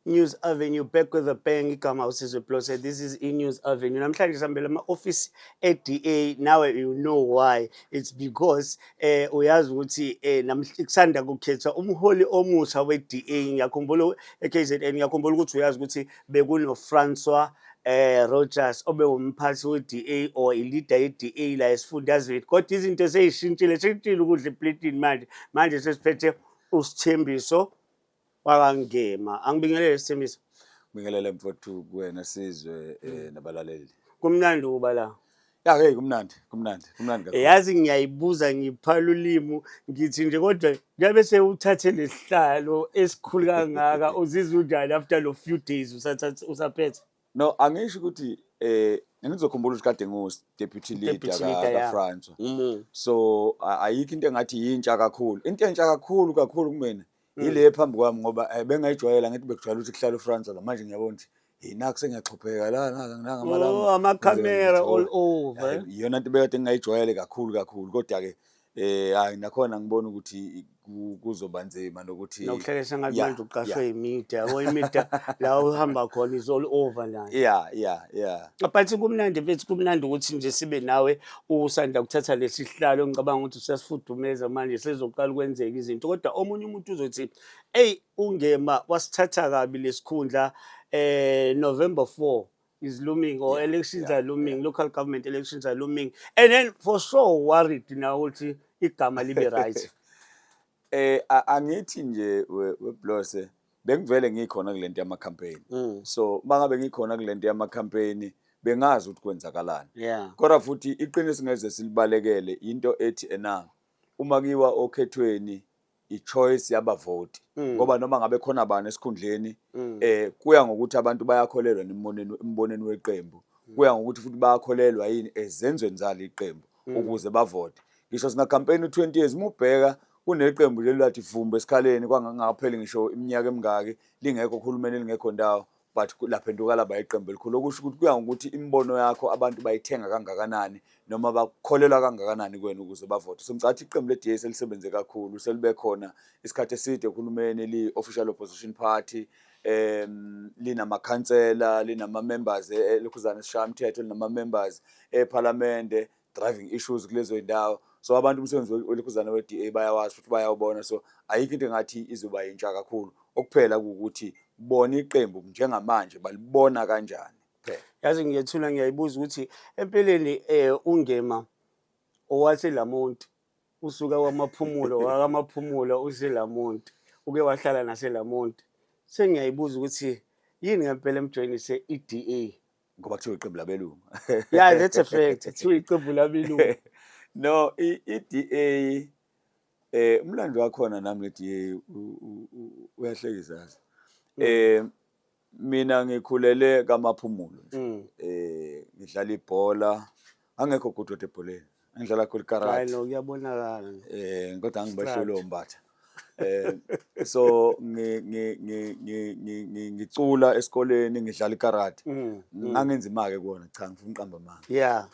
News Avenue, back with the bang, igama uSizwe Blose. This is iNews Avenue. Namhlanje sihambele ama-office e-DA. Now you know why. It's because uyazi ukuthi kusanda kukhethwa umholi omusha we-DA. Ngiyakhumbula e-KZN, ngiyakhumbula ukuthi uyazi ukuthi bekuno-Francois Rogers obe umphathi we-DA or i-leader ye-DA la esifundazweni. Kodwa izinto seyishintshile ukudla epletini manje sesiphethe uSithembiso wakangema. Angibingelele Sithembiso. Ngibingelele mfowethu kuwena Sizwe nabalaleli. Kumnandi uba la. Ya kumnandi kakhulu. Yazi ngiyayibuza ngiphala ulimi ngithi nje kodwa njabe sewuthathe lesihlalo esikhulu kangaka uzizwa unjani after lo few days usaphethe? No, angisho ukuthi ngizokhumbula ukuthi kade deputy leader kaFrancois. So ayikho into engathi yintsha kakhulu. Into entsha kakhulu kumina ile phambi kwami ngoba bengayijwayela ngithi bekujwayela ukuthi kuhlala uFrancois la manje ngiyabona ukuthi yinaki sengiyaxhopheka la ngamalanga ama-camera all over. Iyona into bekade ngingayijwayele kakhulu kodwa ke hayi nakhona ngibona ukuthi kuzoba nzima nokuthi nokuhlekesa ngathi manje uqashwe imedia imedia la uhamba khona is all over nayo. Yeah. But kumnandi mfethu, kumnandi ukuthi nje sibe nawe usanda kuthatha lesihlalo. Ngicabanga ukuthi usasifudumeza manje sezoqala ukwenzeka izinto, kodwa omunye umuntu uzothi ungema wasithatha kabi lesikhundla. November 4 is looming, or elections are looming, local government elections are looming, and then for sure worried now ukuthi igama libe right. Angithi nje weBlose bengivele ngikhona kulento yama campaign. So mangabe ngikhona kulento yama campaign bengazi ukuthi kwenzakalani. Kodwa futhi iqiniso ngeze silibalekele into ethi uma kiwa okhethweni i-choice yabavoti, ngoba noma ngabe khona bani esikhundleni kuya ngokuthi abantu bayakholelwa imboneni weqembu, kuya ngokuthi futhi bayakholelwa yini ezenzweni zalo iqembu ukuze bavote. Ngisho singa campaign 20 years mubheka kuneqembu leli lathi vumba esikhaleni kwangangapheli ngisho iminyaka emingaki lingekho uhulumeni lingekho ndawo, but laphenduka laba iqembu elikhulu, okusho ukuthi kuya ngokuthi imbono yakho abantu bayithenga kangakanani noma bakholelwa kangakanani kwena ukuze bavote. So ngicathi iqembu le-DA selisebenze kakhulu, selibe khona isikhathi eside uhulumeni li-official opposition party, linamakhansela, linama-members elokhuzana esishayamthetho, linama-members eParliament driving issues kulezo indawo. So abantu umsebenzi welokhuzana we-DA bayawazi futhi bayawubona. So ayikho into engathi izoba yintsha kakhulu, okuphela ukuthi bona iqembu njengamanje balibona kanjani phela. Yazi ngiyethula ngiyayibuza ukuthi empeleni ungema owathi Lamont usuka kwamaphumulo useLamont uke wahlala naseLamont. Sengiyayibuza ukuthi yini ngempela emjoyinise iDA ngoba kuthiwa iqembu labelungu. Yeah, that's a fact. Kuthiwa iqembu labelungu. No, iDA umlando wakhona nami leDA uyahlekisa. Mina ngikhulele kaMaphumulo nje. Ngidlala ibhola, angekho good ebholeni. Ngidlala khona ikarate. Hayi no, kuyabonakala. Kodwa ngibasholo mbatha. So ngicula esikoleni, ngidlala ikarate. Ngangenza imake kuona, cha ngifuna uqamba amanga.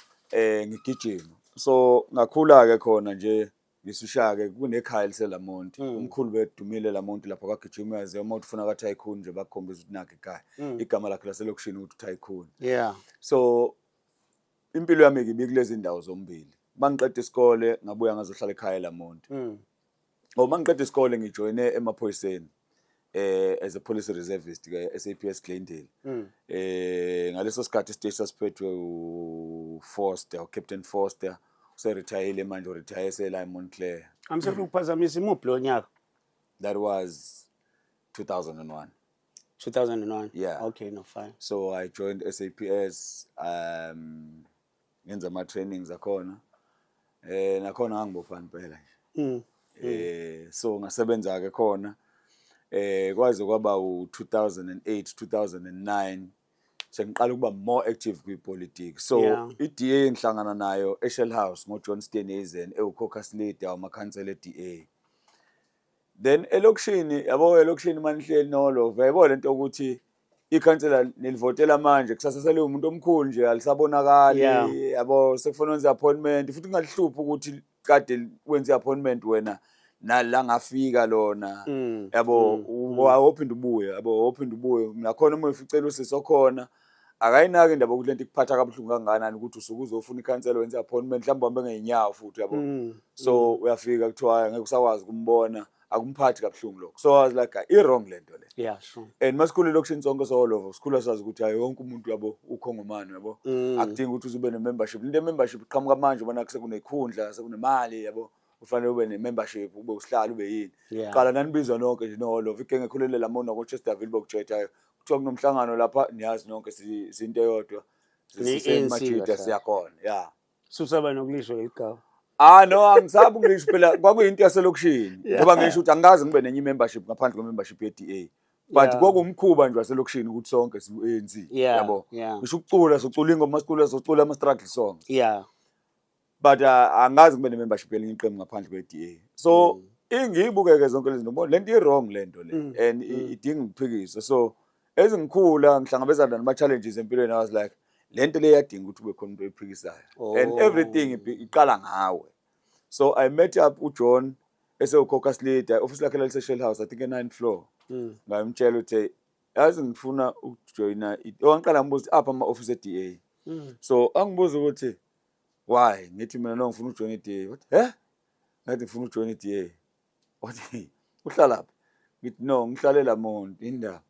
Ngigijima. So ngakhula ke khona nje ngisushake kunekhaya liseLamont. Umkhulu bedumile Lamont lapho kagijima yaze uma ufuna ka Tycoon nje bakukhombisa ukuthi nakhe ekhaya. Igama lakhe laselokishini ukuthi Tycoon. So impilo yami ngibikulezi ndawo zombili. Mangiqeda isikole ngabuya ngazohlala ekhaya eLamont. Uma ngiqeda isikole ngijoyine emaphoyiseni as a police reservist ke SAPS Glendale. Ngaleso sikhathi isiteshi sasiphethwe uFoster, Captain Foster. Retire manje retire esela Montclair. Ukuphazamisa imuphi lo nyaka? That was 2001. 2001. Yeah. Okay, no, fine. So I joined SAPS, ngenza ama trainings akhona. Nakhona ngangibofana phela nje. So ngasebenza ke khona. Kwaze kwaba u2008, 2009. Sengiqala ukuba more active kwipolitics. So iDA ngihlangana nayo eShell House ngoJohn Steenhuisen caucus leader wamakhansela eDA. Then elokishini, yabo elokishini manihleli nolo vayibona lento ukuthi ikhansela nilivotela manje kusasa sele umuntu omkhulu nje alisabonakali, yabo sekufuna wenza appointment futhi ngalihlupha ukuthi kade wenza appointment wena nala ngafika lona yabo wophinda ubuye yabo wophinda ubuye nakhona uma uficela usizo khona akayinaki indaba ukuthi lento ikuphatha kabuhlungu kangakanani ukuthi usuke uzofuna ikhansela wenza appointment mhlawumbe uhambe ngeenyawo futhi yabo so uyafika kuthiwa ngeke usakwazi ukumbona akumphathi kabuhlungu lokho so I was like I wrong lento le yeah sure and masikhulu lokushini sonke so all over sikhulu sazi ukuthi hayi wonke umuntu yabo ukhongomani yabo akudingi ukuthi ube ne membership into membership iqhamuka manje ubona sekunekhundla sekunemali yabo ufanele ube ne membership ube usihlala ube yini qala nanibizwa nonke nje no all over igenge khulele lamona ko Chesterville bokujeta kuthiwa kunomhlangano lapha niyazi nonke izinto eyodwa sisemajida siyakhona yeah susaba nokulisho igaba no angisabi ukulisho phela kwakuyinto yaselokishini ngoba ngisho ukuthi angazi ngibe nenye membership ngaphandle membership ye-DA but kwakumkhuba nje waselokishini ukuthi sonke sibu-ANC yabo ngisho ukucula socula ingoma masicula socula ama-struggle songs yeah but angazi ngibe ne-membership yelinye iqembu ngaphandle kwe-DA so ingiyibukeke zonke lezi zinto lento i-wrong lento le and idinga ukuphikiswa so ezingikhula ngihlangabezana nama-challenges empilweni I was like lento le yadinga ukuthi ube khona into ephikisayo and everything iqala ngawe so I met up uJohn esewucaucus leader office lakhe lase-Shell House I think e-9th floor ngayimtshela ukuthi yazi ngifuna ukujoyina wangiqala ngibuza apha ama-office e-DA so angibuza ukuthi why ngithi mina no ngifuna ukujoyina i-DA wathi ngathi ngifuna ukujoyina i-DA wathi uhlala lapha ngithi no ngihlalela Monti indaba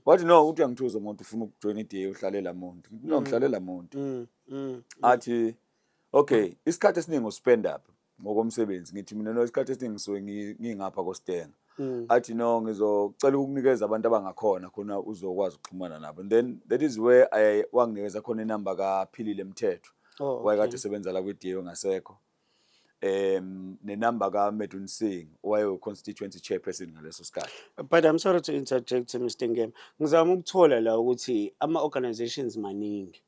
wathi no uthi angithuza umuntu ufuna ukujoyina i-DA uhlalela Monti no ngihlalela Monti athi okay isikhathi esiningi uspend up ngokomsebenzi ngithi mina no isikhathi esiningi ngisuke ngingapha koStenga athi no ngizocela ukunikeza abantu abangakhona khona uzokwazi ukuxhumana nabo and then that is where wanginikeza khona inamba kaPhilile Mthetho wayekade esebenza la kwi-DA ngasekho nenamba kaMedun Singh waye constituency chairperson ngaleso sikhathi but I'm sorry to interject Mr Ngema ngizama ukuthola la ukuthi ama organizations maningi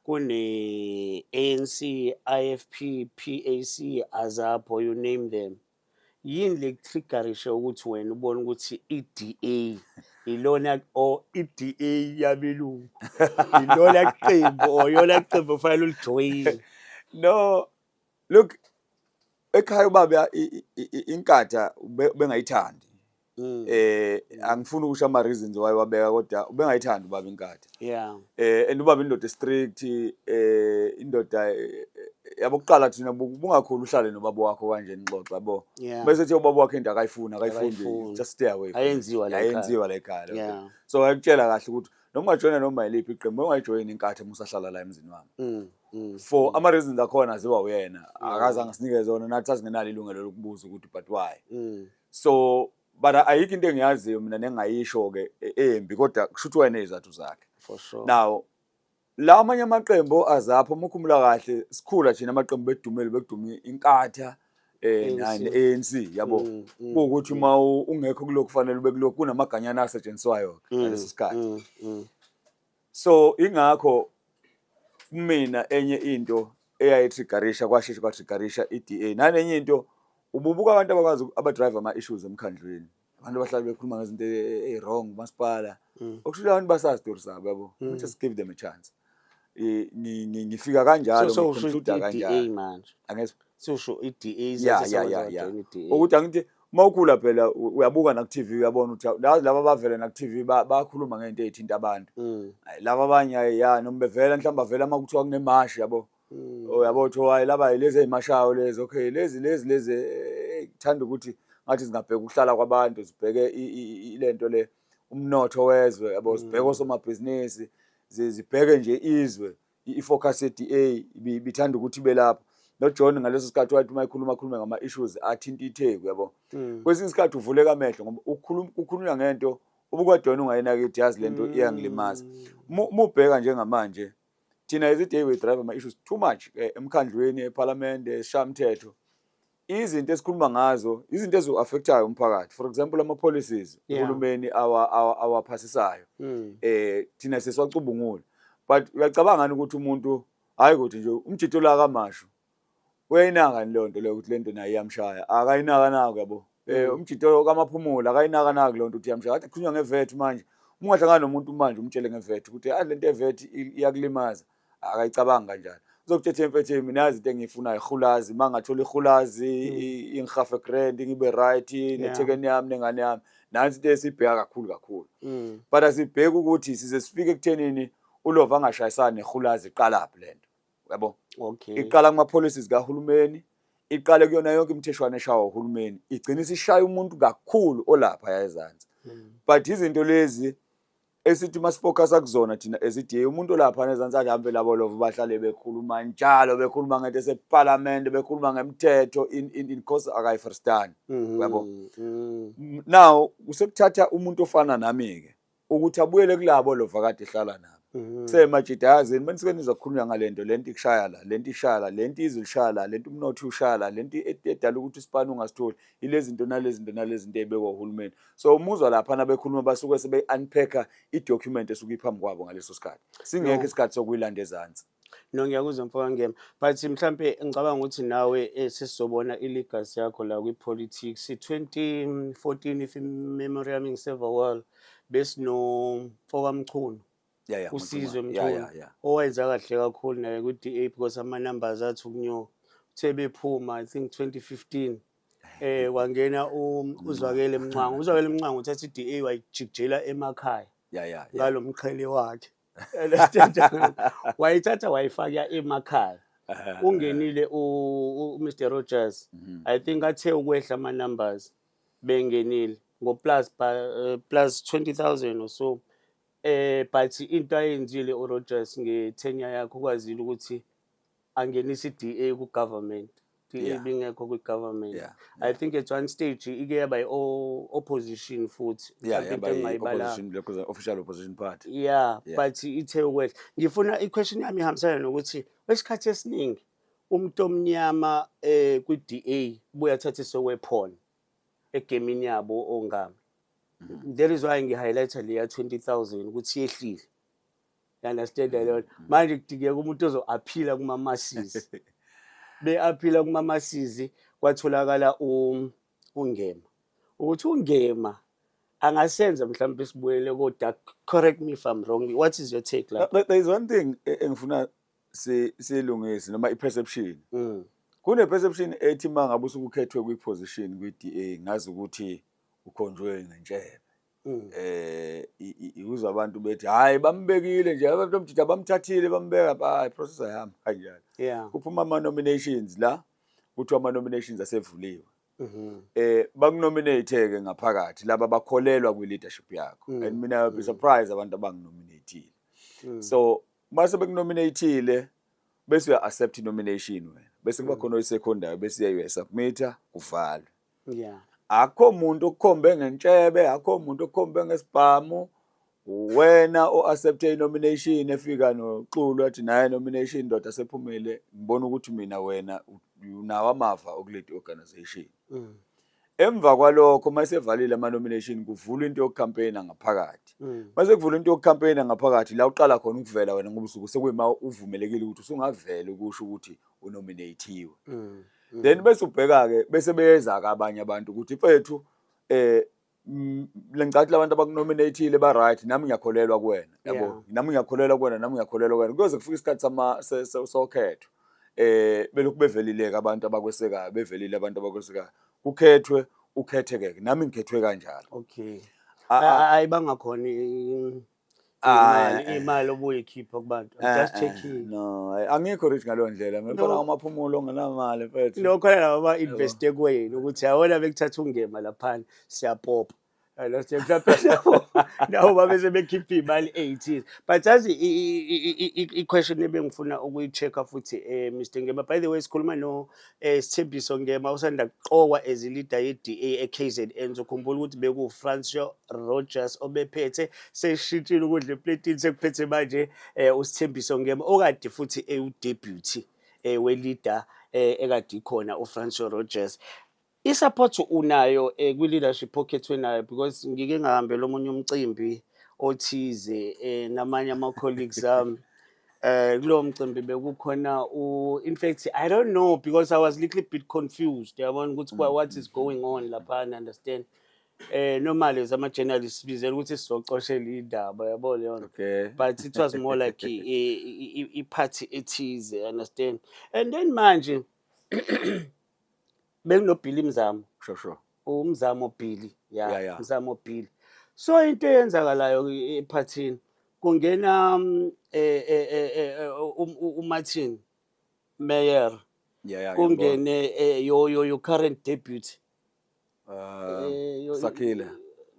kune ANC IFP PAC Azapho you name them yini le triggerisha ukuthi wena ubone ukuthi i-DA ilona or i-DA yabelungu ilona qembu or yona qembu ufanele ulijoyine no look ekhaya ubaba inkatha bengayithandi angifuni ukusho ama reasons why wabeka kodwa ubengayithandi ubaba inkatha and ubaba indoda strict indoda yabokuqala thina bungakhulu uhlale nobaba wakho kanje nixoxa yabo bese ethi ubaba wakhe into akayifundi just stay away ayenziwa la ekhaya so ayakutshela kahle ukuthi noma ungajoyina noma yiliphi iqembu ungayijoyina inkatha musahlala la emzini wami for ama reasons akhona aziwa uyena akaze angisinikeze zona nathi asingenalo ilungelo lokubuza ukuthi but why so but ayikho into engiyaziyo mina nengayisho ke embi kodwa kushuthi wena izathu zakhe for sure now la amanye amaqembu azapho umkhumula kahle sikhula thina amaqembu bedumeli bekudumi inkatha ne-ANC yabo ukuthi uma ungekho kuloko kufanele ube kuloko kunamaganyana asetshenziswayo ngaleso sikhathi so ingakho mina enye into eyayitriggerisha kwasheshe kwatriggerisha i-DA nanenye into ububuka abantu abakwazi abadrive ama-issues emkhandlweni abantu abahlala bekhuluma ngezinto wrong masipala okusho abantu basazi stories zabo yabo just give them a chance ngifika kanjalo ngikhompyutha kanjalo manje angazi sosho i-DA yeah ukuthi angithi mawukhula phela uyabuka na ku-TV uyabona ukuthi laba bavela na ku-TV bakhuluma ngento ezithinta abantu laba abanye noma bevela mhlawumbe bavela uma kuthiwa kunemashi yabo yabo uthi hayi laba lezi ezimashayo lezi okay lezi thanda ukuthi ngathi singabheka ukuhlala kwabantu sibheke ilento le umnotho wezwe yabo sibheke osomabhizinisi zibheke nje izwe ifocus ye-DA bithanda ukuthi belapha no John ngaleso sikhathi wathi uma ikhuluma ngama-issues athinta itheku yabo kwesinye isikhathi uvuleka amehlo ngoba ukukhulunywa ngento ubukwadona ungayinaki yazi lento iyangilimaza mubheka njengamanje thina as-DA we drive ama-issues too much emkhandlweni eParliament esishamthetho izinto esikhuluma ngazo izinto ezo-affectayo umphakathi for example ama-policies uhulumeni awaphasisayo thina sesiwacubungula but uyacabanga ngani ukuthi umuntu hayi ukuthi nje umjito la kaMashu uyayinaka lonto leyo ukuthi lento nayo iyamshaya akayinaka nako yabo umjito kaMaphumulo akayinaka nako lonto ukuthi iyamshaya athi kukhulunywa ngeVET manje ungahlangana nomuntu manje umtshele ngeVET ukuthi lento eVET iyakulimaza akayicabanga kanjalo uzokuthethe emfethe mina yazi into engiyifuna ihulazi mangathola ihulazi ingihafe grand ngibe right nethekeni yami nengane yami nansi into esibheka kakhulu but asibheka ukuthi size sifike ekuthenini ulova angashayisana nehulazi iqalaphi lento yabo iqala kuma policies kahulumeni iqale kuyona yonke imitheshwana eshawa uhulumeni igcina isishaya umuntu kakhulu olapha yazansi but izinto lezi esithi masifocus akuzona thina ezidiye umuntu lapha nezansi ahambe labo lova bahlale bekhuluma njalo bekhuluma ngento eseparliament bekhuluma ngemithetho in cause akayifirstan yabo now usekuthatha umuntu ofana nami ke ukuthi abuyele kulabo lova kade ehlala nabo semajidazini manisike nizokhulunywa ngalento lento ikushaya la lento ishaya la lento izilishaya la lento umnotho ushaya la lento edala ukuthi isipani ungasitholi ilezi zinto nalezi zinto ebekwa uhulumeni so umuzwa lapha nabekhuluma basuke sebe unpacka idocument esuke iphambi kwabo ngaleso sikhathi singekho isikhathi sokuyilanda ezantsi no ngiyakuzwa mfowethu ngema but mhlambe ngicabanga ukuthi nawe sesizobona ilegacy yakho la kwipolitics 2014 if memory yami ngiserve well besino Mfokamchunu uSizwe Mchunu owenza kahle kakhulu naye ku DA because ama numbers athi ukunyuka uthe bephuma I think 2015 kwangena uzwakele Mncwangu uthatha iDA wayijikjela emakhaya ngalomqhele wakhe wayithatha wayifaka emakhaya ungenile uMr Rogers I think athe ukwehla ama numbers bengenile ngo plus 20,000 or so but into ayenzile uRogers nge10 yakhe ukwazile ukuthi angenise iDA ku government DA bingekho ku government I think at one stage ike yaba opposition futhi opposition official opposition party but ithe ukwehla ngifuna iquestion yami ihambisana nokuthi wesikhathi esiningi umuntu omnyama ku DA buya thatha sokwephona egemini yabo ongami there is why ngi-highlighter leya 20,000 ukuthi yehlile you understand that manje kudingeka umuntu ozo-aphila kuma-masses be-aphila kuma-masses kwatholakala uNgema ukuthi uNgema angasenza mhlawumbe sibuyele kodwa correct me if I'm wrong what is your take like there is one thing engifuna silungise noma i-perception kune-perception ethi mangabe usukukhethwe kwi-position kwi-DA ngazi ukuthi ukhonjwe ngentshebe uzwa abantu bethi hayi bambekile nje abantu omjida bamthathile bambeka iprocess ayihamba kanjalo kuphuma ama nominations la kuthi ama nominations asevuliwe bakunominate ke ngaphakathi laba bakholelwa kwi leadership yakho and mina be surprised abantu abanginominatile so mase bekunominateile bese uya accept nomination wena bese kuba khona isecondary bese uya submitter kuvalwe akho umuntu okukhombe ngentshebe akho umuntu okukhombe ngesibhamu wena o-accepte nomination efika noxulu athi naye nomination ndoda sephumile ngibona ukuthi mina wena unawo amava okuleti organization emva kwalokho masevalile ama nomination kuvula into yokucampaigna ngaphakathi mase kuvula into yokucampaigna ngaphakathi la uqala khona ukuvela wena ngoba usuku sekuyima uvumelekile ukuthi usungavela ukusho ukuthi unominatiwe then bese ubheka ke bese beyeza ka abanye abantu ukuthi mfethu lengicathi labantu abakunominatile ba right nami ngiyakholelwa kuwena yabo nami ngiyakholelwa kuwena nami ngiyakholelwa kuwena kuze kufika isikhathi sokhetho belokhu bevelile abantu abakwesekayo bevelile abantu abakwesekayo kukhethwe ukhetheke nami ngikhethwe kanjalo ayibangakhona imali obuyikhipha kubantu just checking no angikho rich ngalo ndlela mina ngifuna amaphumulo ngenamali mfethu lokho laba investe kuwena ukuthi awona bekuthatha ungema lapha siyapopa nawo babese bekhipha imali 80 but azi i-question ebengifuna ukuyi-checka futhi Mr Ngema by the way sikhuluma no Sithembiso Ngema usanda kuqokwa as leader ye-DA eKZN ukhumbula ukuthi beku Francois Rogers obephethe seshintshile ukudla eplatini sekuphethe manje uSithembiso Ngema okade futhi ewu-deputy we-leader ekade ikhona uFrancois Rogers isupport unayo kwi-leadership okhethwe nayo because ngike ngahambela omunye umcimbi othize namanye ama-colleagues ami kulowo mcimbi bekukhona in fact I don't know because I was a little bit confused yabona ukuthi what is going on lapha understand normally ama journalists bizela ukuthi sizocoshela indaba yabo leyo. Okay. But it was more like I party ethize, understand? And then manje bekunoBhili Mzamo. Sure. Umzamo Bhili, Yeah. Mzamo Bhili. So into eyenzakalayo ephathini kungena uMartin Meyer. Yeah. Kungene your current deputy. Sakhile.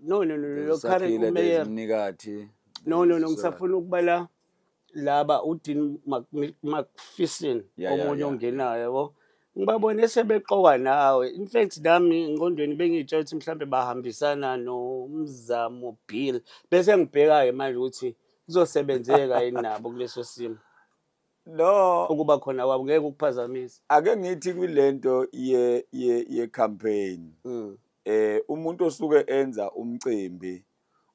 No, your current mayor. No, ngisafuna ukubala laba uDean McPherson omunye ongenayo yabo. Ngibabone sebeqoka nawe. In fact nami ngqondweni bengitshela ukuthi mhlambe bahambisana noMzamo Bill bese ngibheka ke manje ukuthi kuzosebenzeka yini nabo kuleso simo. No, ukuba khona kwabo ngeke ukuphazamisa. Ake ngithi kwilento ye campaign. Umuntu osuke enza umcimbi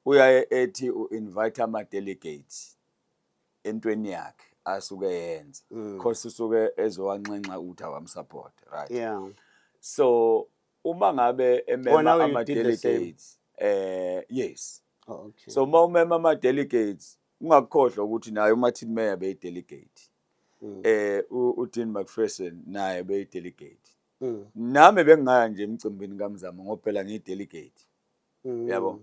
uyaye ethi u-invite ama-delegates entweni yakhe asuke yenza because usuke ezowanxenxa ukuthi awamsupport, right? Yeah. So uma ngabe emema ama-delegates yes. Oh, okay. So uma umema ama-delegates ungakukhohlwa ukuthi naye uMartin Meyer beyi-delegate. uDean McPherson naye beyi-delegate. Nami bengingaya nje emcimbini kaMzamo ngoba phela ngiyi-delegate. Yabo.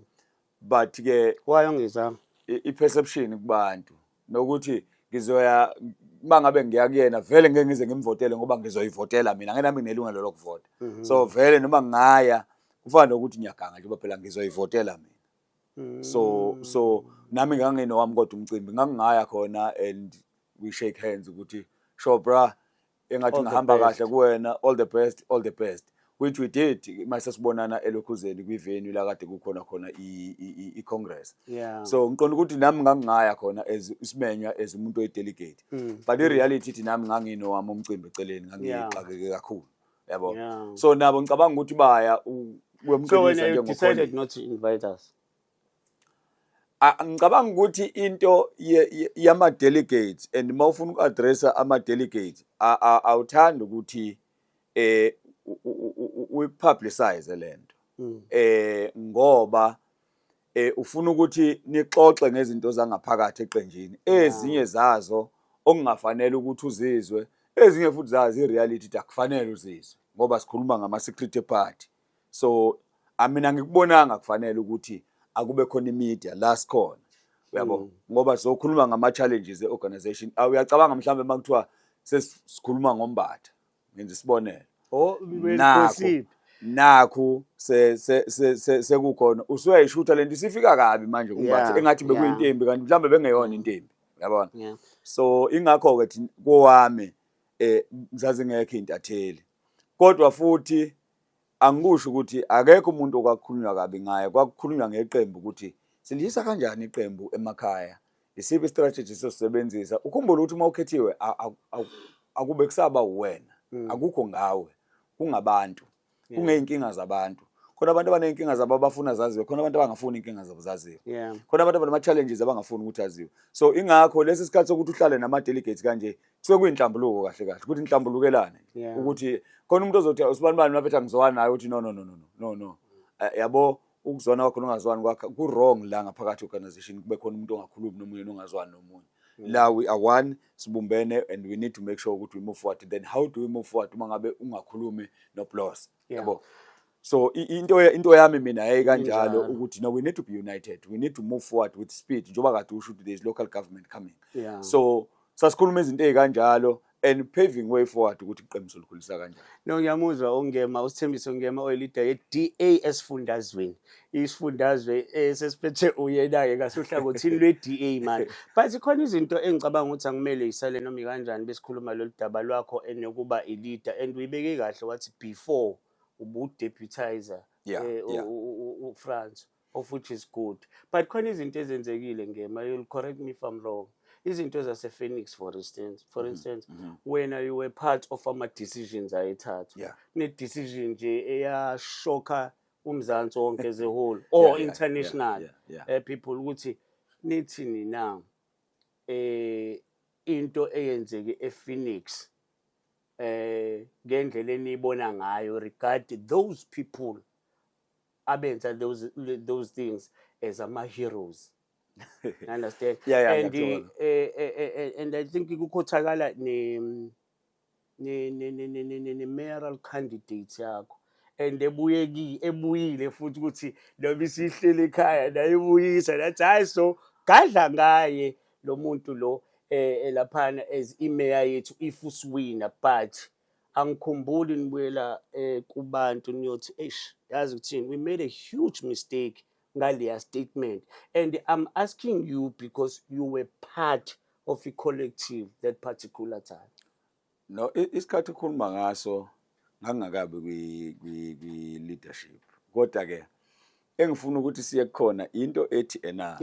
But ke wayongizama i-perception kubantu nokuthi ngizoya mangabe ngiya kuyena vele ngeke ngize ngimvotele ngoba ngizoyivotela mina ngenami nginelungelo lokuvota. So vele noma ngingaya kufana nokuthi nyakanga nje phela ngizoyivotela mina. So nami nganginowami kodwa umcimbi ngangingaya khona and we shake hands ukuthi sure bra engathi ngihamba kahle kuwena, all the best, which we did mase sibonana elokhuzeni kwivenue la kade kukhona i-congress. So ngiqonda ukuthi nami ngangingaya khona isimenywa as umuntu oyi-delegate, but i-reality ithi nami nganginowami umcimbi eceleni ngangixakeke kakhulu, yabo. So nabo ngicabanga ukuthi baya kwemqinisa nje decided not to invite us. Ngicabanga ukuthi into yama-delegates and mawufuna uku-addressa ama-delegates awuthanda ukuthi uyi-publicize lento ngoba ufuna ukuthi nixoxe ngezinto zangaphakathi eqenjini ezinye zazo okungafanele ukuthi uzizwe, ezinye futhi zazi i-reality ukuthi akufanele uzizwe ngoba sikhuluma ngama-secret party. So mina ngikubonanga kufanele ukuthi akube khona imedia la sikhona, uyabo, ngoba sizokhuluma ngama-challenges e-organization. Uyacabanga mhlawumbe makuthiwa sesikhuluma ngombatha ngenza isibonelo, nakhu sekukhona usuyayishutha lento isifika kabi manje kumbatha engathi bekuyintembi kanti mhlawumbe bengeyona intembi, uyabona. So ingakho ke kowami mzazi ngeke intatheli, kodwa futhi angikusho ukuthi akekho umuntu okwakhulunywa kabi ngaye, kwakukhulunywa ngeqembu ukuthi silisa kanjani iqembu emakhaya, isiphi strategy sosebenzisa. Ukhumbule ukuthi uma ukhethiwe akube kusaba uwena, akukho ngawe, kungabantu, kungeyinkinga zabantu. Khona abantu abanenkinga zabo abafuna zaziwe, khona abantu abangafuni inkinga zabo zaziwe, khona abantu abanama-challenges abangafuni ukuthi aziwe. So ingakho lesi sikhathi sokuthi uhlale nama-delegates kanje kusuke kuyinhlambuluko kahle ukuthi nihlambulukelane, ukuthi khona umuntu ozothi usibanibani maphetha ngizwana naye uthi no, yabo, ukuzwana kwakho nongazwani kwakho ku-wrong la ngaphakathi organization, kube khona umuntu ongakhulumi nomunye nongazwani nomunye. La we are one, sibumbene, and we need to make sure ukuthi we move forward. Then how do we move forward uma ngabe ungakhulumi no-plus, yabo. So into yami mina yayi kanjalo ukuthi no, we need to be united, we need to move forward with speed njoba kade usho ukuthi there is local government coming. So sasikhuluma izinto ezikanjalo and paving way forward ukuthi iqembu solukhulisa kanjani. No, ngiyamuzwa ongema uSithembiso ongema oyilida ye-DA esifundazweni, isifundazwe sesiphethe uyena-ke ngasuhlangothini lwe-DA manje. But khona izinto engicabanga ukuthi angimele yisale noma ikanjani besikhuluma lolu daba lwakho enokuba ilida, and uyibeke kahle wathi before ubu-deputizer uFrans, of which is good. But khona izinto ezenzekile ngema, you'll correct me if I'm wrong. Izinto zase-Phoenix for instance, when you were part of ama-decisions ayethathwa, ne-decision nje eyashokha uMzansi wonke as a whole or international people ukuthi nithini na into eyenzeke ePhoenix ngendlela eniyibona ngayo regard those people abenza those things as ama-heroes. Understand? Yeah, And ngiyakuzwa. and I think kukhothakala ne-mayoral candidates yakho, and ebuyile futhi ukuthi noma isihleli ekhaya naye ebuyisa nathi hayi, so gadla ngaye lo muntu lo laphana as imeya yethu if usiwina. But angikhumbuli nibuyela kubantu niyothi yazi ukuthini, we made a huge mistake ngaleya statement, and I'm asking you because you were part of a collective that particular time. No, isikhathi ukhuluma ngaso ngangakabi kwi-leadership. Kodwa ke engifuna ukuthi siye khona into ethi ena.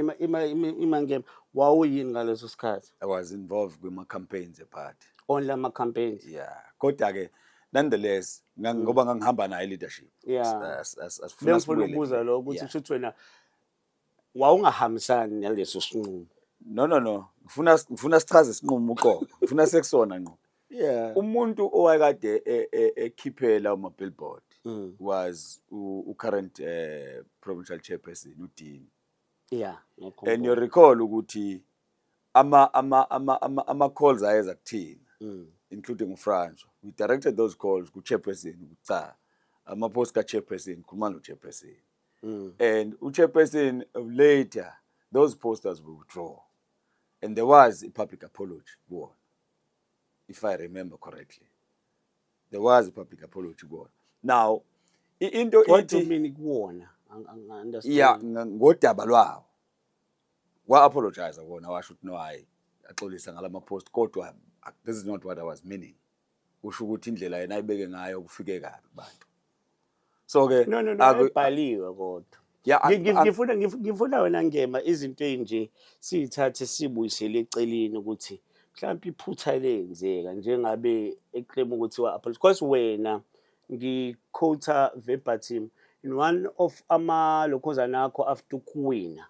Imangema wawuyini ngaleso sikhathi? I was involved with my campaigns party. Only ama campaigns. Yeah. Kodwa ke nonetheless ngoba ngangihamba nayo leadership. Yeah. Asifuna sibuyele. Bengibuza lo ukuthi kusho wena wawungahambisani naleso sinqumo. No. Ngifuna sichaze isinqumo uqobo. Ngifuna sekusona ngqo. Yeah. Umuntu owakade ekhiphela uma billboard was current provincial chairperson uDini. Yeah. And you recall ukuthi ama calls ayeza kuthina, including uFranco. We directed those calls ku chairperson uCa. Ama post ka chairperson khuluma no chairperson. And chairperson later those posters were withdrawn. And there was a public apology won. If I remember correctly, there was a public apology won. Now, into what do you mean won? Understand? Yeah, ngodaba lwawo. Wa apologize wona washo ukuthi no hayi axolisa ngalama post kodwa this is not what I was meaning. Usho ukuthi indlela yena ayibeke ngayo kufike kabi bantu. So ke no ayibhaliwe kodwa. Yeah, ngifuna wena Ngema izinto enje siyithathe sibuyisele eceleni ukuthi mhlawumbe iphutha lenzeka njengabe eclaim ukuthi because wena ngiquote verbatim in one of lokhozana akho after ukuwina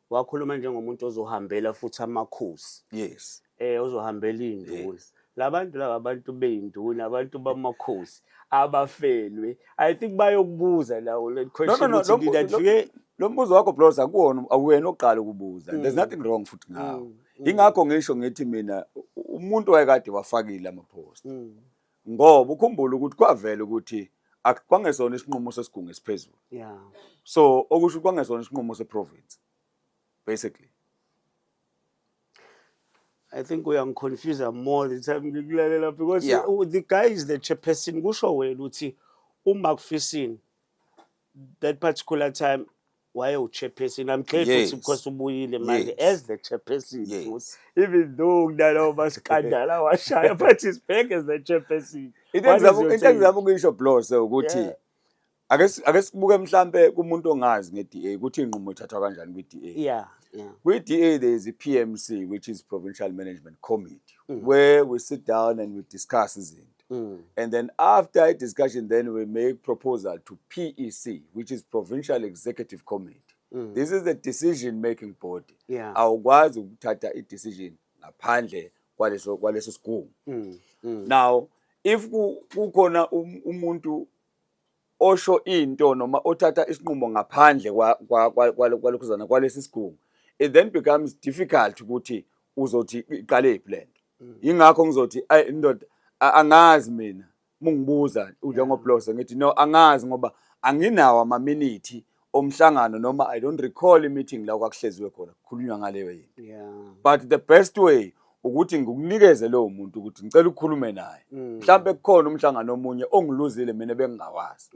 wakhuluma njengomuntu ozohambela futhi amakhosi. Yes. Ozohambela induna. Labantu laba abantu beyinduna, abantu bamakhosi abafelwe. I think bayokubuza lawo le question ukuthi did lo mbuzo wakho Blos akuwona awuwena oqala ukubuza. There's nothing wrong futhi ngawo. Ingakho ngisho ngithi mina umuntu wayekade wafakile ama post. Ngoba ukhumbula ukuthi kwavela ukuthi akwangesona isinqumo sesigungu esiphezulu. Yeah. So okusho kwangesona isinqumo seprovince basically. I think we are confused more the time because the guy is the chairperson. Kusho wena uthi uMakufisini that particular time why chairperson. I'm glad because ubuyile manje as the chairperson. Yes. Even though kunalawo maskandala washaya but he's back as the chairperson. Into engizama ukuyisho Blos ukuthi ake sibuke mhlambe kumuntu ongazi ngeDA ukuthi inqumo ithathwa kanjani kwiDA. Yeah. With DA, there is a PMC, which is Provincial Management Committee, where we sit down and we discuss it. And then after a discussion, then we make proposal to PEC, which is Provincial Executive Committee. This is the decision-making body. Yeah. Awukwazi ukuthatha i-decision ngaphandle kwaleso sigungu. Now, if kukhona umuntu osho into noma othatha isinqumo ngaphandle kwalokhuzana kwalesi sigungu, it then becomes difficult ukuthi uzothi iqale iplan. Ingakho ngizothi indoda angazi mina mungibuza njengoBlos ngithi no angazi ngoba anginawo ama minute omhlangano noma I don't recall a meeting la kwakuhleziwe khona kukhulunywa ngaleyo yinto. Yeah. But the best way ukuthi ngikunikeze lo muntu ukuthi ngicela ukukhulume naye. Mhlambe kukhona umhlangano omunye ongiluzile mina bengingawazi.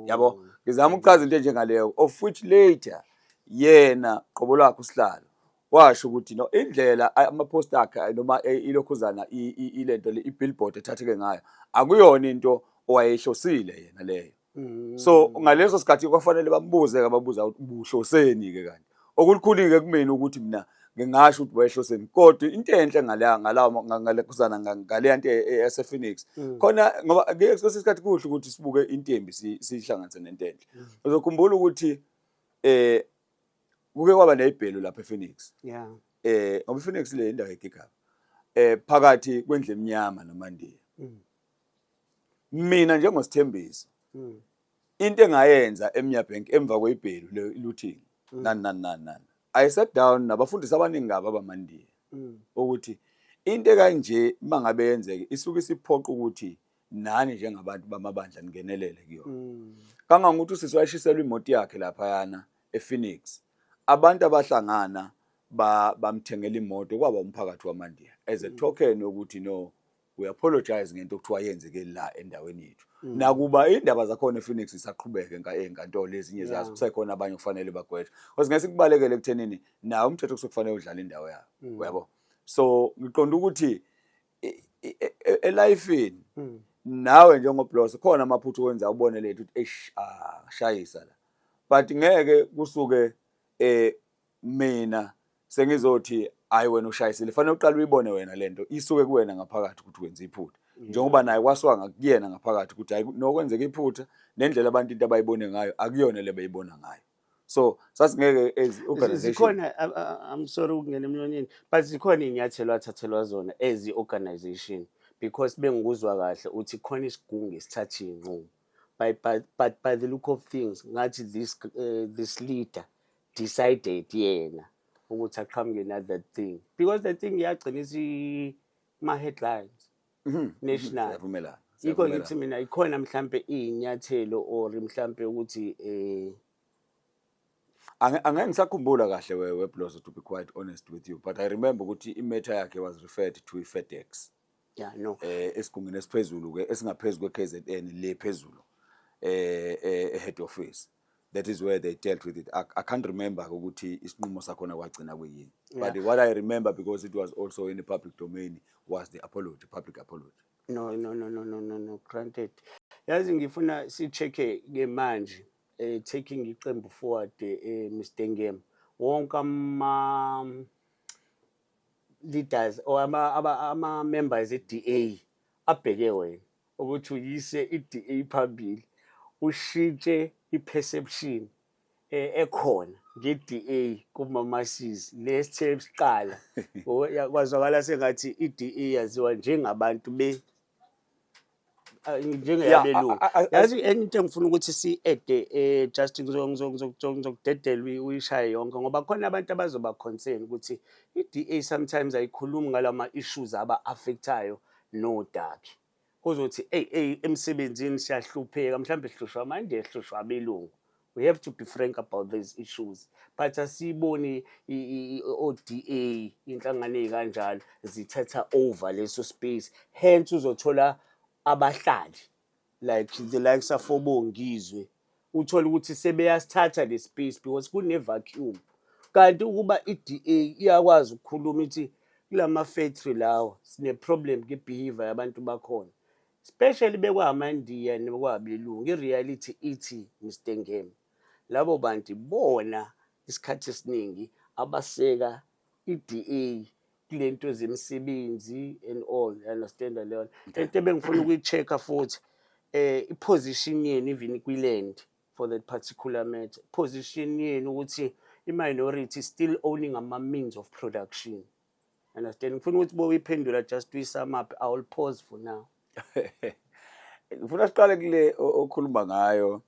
Yabo ngizama ukuchaza into njengaleyo of which later yena qobo lwakhe usihlalo washo ukuthi no indlela ama post akhe noma ilokhuzana ilento le ibillboard ethatheke ngayo akuyona into owayehlosile yena leyo. So ngaleso sikhathi kwafanele bambuze ababuza ukuthi ubuhloseni ke kanti okulikhulike kumina ukuthi mina ngingasho ukuthi wayehloseni kodwa into enhle ngalekhuzana ngale nto eSphoenix khona ngoba ngesikhathi isikhathi kuhle ukuthi sibuke intembi sihlanganise nentenhle. Uzokhumbula ukuthi kuke kwaba nezibhelu lapha ePhoenix. Yeah. Ngoba iPhoenix le indawo egigaba. Phakathi kwendle eminyama noMandiya. Mina njengosithembiso into engayenza eMnya Bank emva kwebhelu looting nani I sat down nabafundisi abaningi ngaba abamandiya ukuthi into kanje mangabe yenzeke isuke isiphoqa ukuthi nani njengabantu bamabandla ningenelele kuyona kangangokuthi usiswashiselwa imoto yakhe lapha yana ePhoenix abantu abahlangana bamthengela imoto kwaba umphakathi wamandiya as a token ukuthi no we apologize ngento okuthiwa yenzeke la endaweni yethu nakuba indaba zakhona ePhoenix isaqhubeka enkantolo ezinye zazo kusekhona abanye kufanele bagwetshwe because ngeke sikubalekele ekuthenini nawo umthetho kusukufanele udlala indawo yawo uyabo so ngiqonda ukuthi elifeni nawe njengobloss khona amaphutho wenza ubone lethu ukuthi shayisa la but ngeke kusuke mina sengizothi hayi wena ushayisile fanele uqale uyibone wena lento isuke kuwena ngaphakathi ukuthi wenza iphutha njengoba naye kwaswanga kuyena ngaphakathi ukuthi hayi nokwenzeka iphutha nendlela abantu into abayibone ngayo akuyona le bayibona ngayo so sasingeke as organization zikhona I'm sorry ukungena emlonyeni but zikhona inyathelo athathelwa zona as organization because bengikuzwa kahle uthi khona isigungu esithatha inqumo but by the look of things ngathi this leader decided yena ukuthi aqhamuke na that thing because the thing iyagcina ma headlines national yavumelana yikho ngithi mina ikhona mhlambe inyathelo or mhlambe ukuthi angeke ngisakhumbula kahle webloss to be quite honest with you but I remember ukuthi imatter yakhe was referred to FedEx no esigungini esiphezulu ke esingaphezulu kweKZN le phezulu head office that is where they dealt with it I can't remember ukuthi isinqumo sakhona kwagcina kuyini but what I remember because it was also in the public domain was the apology public apology no granted yazi ngifuna si-check-e ke manje taking iqembu forward Mr Ngema wonke ama leaders or ama members eDA abheke wena ukuthi uyise iDA phambili ushintshe iperception ekhona ngeDA kuMamasizi lesithe siqala kwazwakala sengathi iDA yaziwa njengabantu njengeyabelungu yazi enye into engifuna ukuthi si-ede just ngizokudedela uyishaye yonke ngoba khona abantu abazoba concern ukuthi iDA sometimes ayikhulumi ngalama issues aba-affectayo nodaki kuzothi emsebenzini siyahlupheka mhlawumbe sihlushwa amande sihlushwa abelungu we have to be frank about these issues but asiboni oDA inhlangano ezikanjalo zithatha over leso space hence uzothola abahlali like the likes of Obongizwe uthola ukuthi sebeyasithatha le space because kune vacuum kanti ukuba iDA iyakwazi ukukhuluma ithi kulama factory lawa sine problem ke behavior yabantu bakhona especially bekwamandiya nekwabelungu ireality ithi Mr Ngema labo bantu bona isikhathi esiningi abaseka iDA kulento zemsebenzi and all understand leyo into bengifuna ukuyichecka futhi iposition yenu even kwiland for that particular matter position yenu ukuthi iminority still owning ama means of production understand ngifuna ukuthi boyiphendula just to sum up I will pause for now ngifuna siqale kule okhuluma ngayo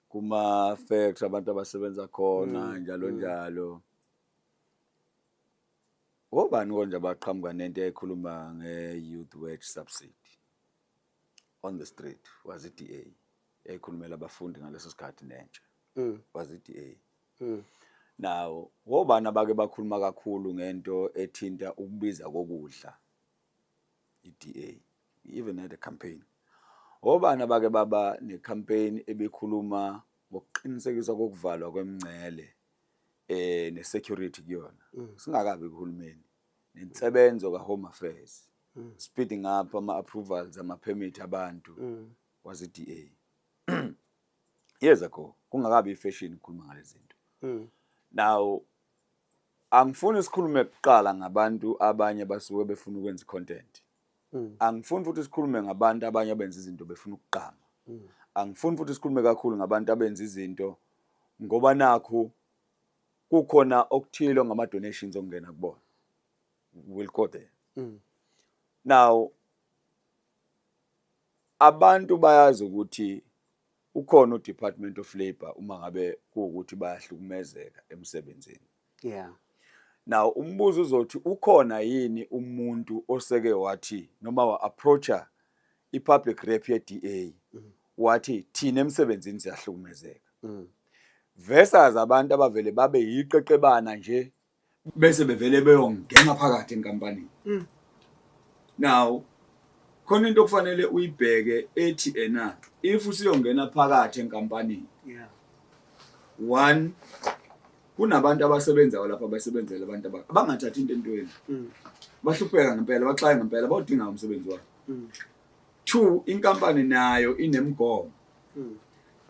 kuma facts abantu abasebenza khona njalo Obani konje abaqhamuka nento ekhuluma nge-youth wage subsidy on the street was iDA ekhulumela abafundi ngaleso sikhathi nentsha was iDA now obani abake bakhuluma kakhulu ngento ethinta ukubiza kokudla iDA even at the campaign obani abake baba necampaign ebekhuluma ngokuqinisekiswa kokuvalwa kwemngcele ne-security kuyona singakabi kuhulumeni nensebenzo kaHome Affairs speeding up ama-approvals ama-permit abantu was iDA years ago kungakabi ifashion ukukhuluma ngalezi zinto now angifuni isikhulume kuqala ngabantu abanye basuke befuna ukwenza content angifuni futhi isikhulume ngabantu abanye abenza izinto befuna ukuqama angifuni futhi isikhulume kakhulu ngabantu abenza izinto ngoba nakho kukhona okuthilo ngama donations ongena kubona will go there now abantu bayazi ukuthi ukhona uDepartment of Labour uma ngabe kuwukuthi bayahlukumezeka emsebenzini. Yeah. Now umbuzo uzothi ukhona yini umuntu oseke wathi noma wa-approacha i-public rep ye-DA wathi thina emsebenzini siyahlukumezeka. Versus abantu abavele babe yiqeqebana nje bese bevele beyongena phakathi enkampanini. Now khona into okufanele uyibheke ethi if usiyongena phakathi enkampanini. Yeah. One, kunabantu abasebenzayo lapha abasebenzela abantu abangathathi into entweni. Bahlupheka ngempela, baxaye ngempela, bawudinga umsebenzi wabo. 2, inkampani nayo inemigomo.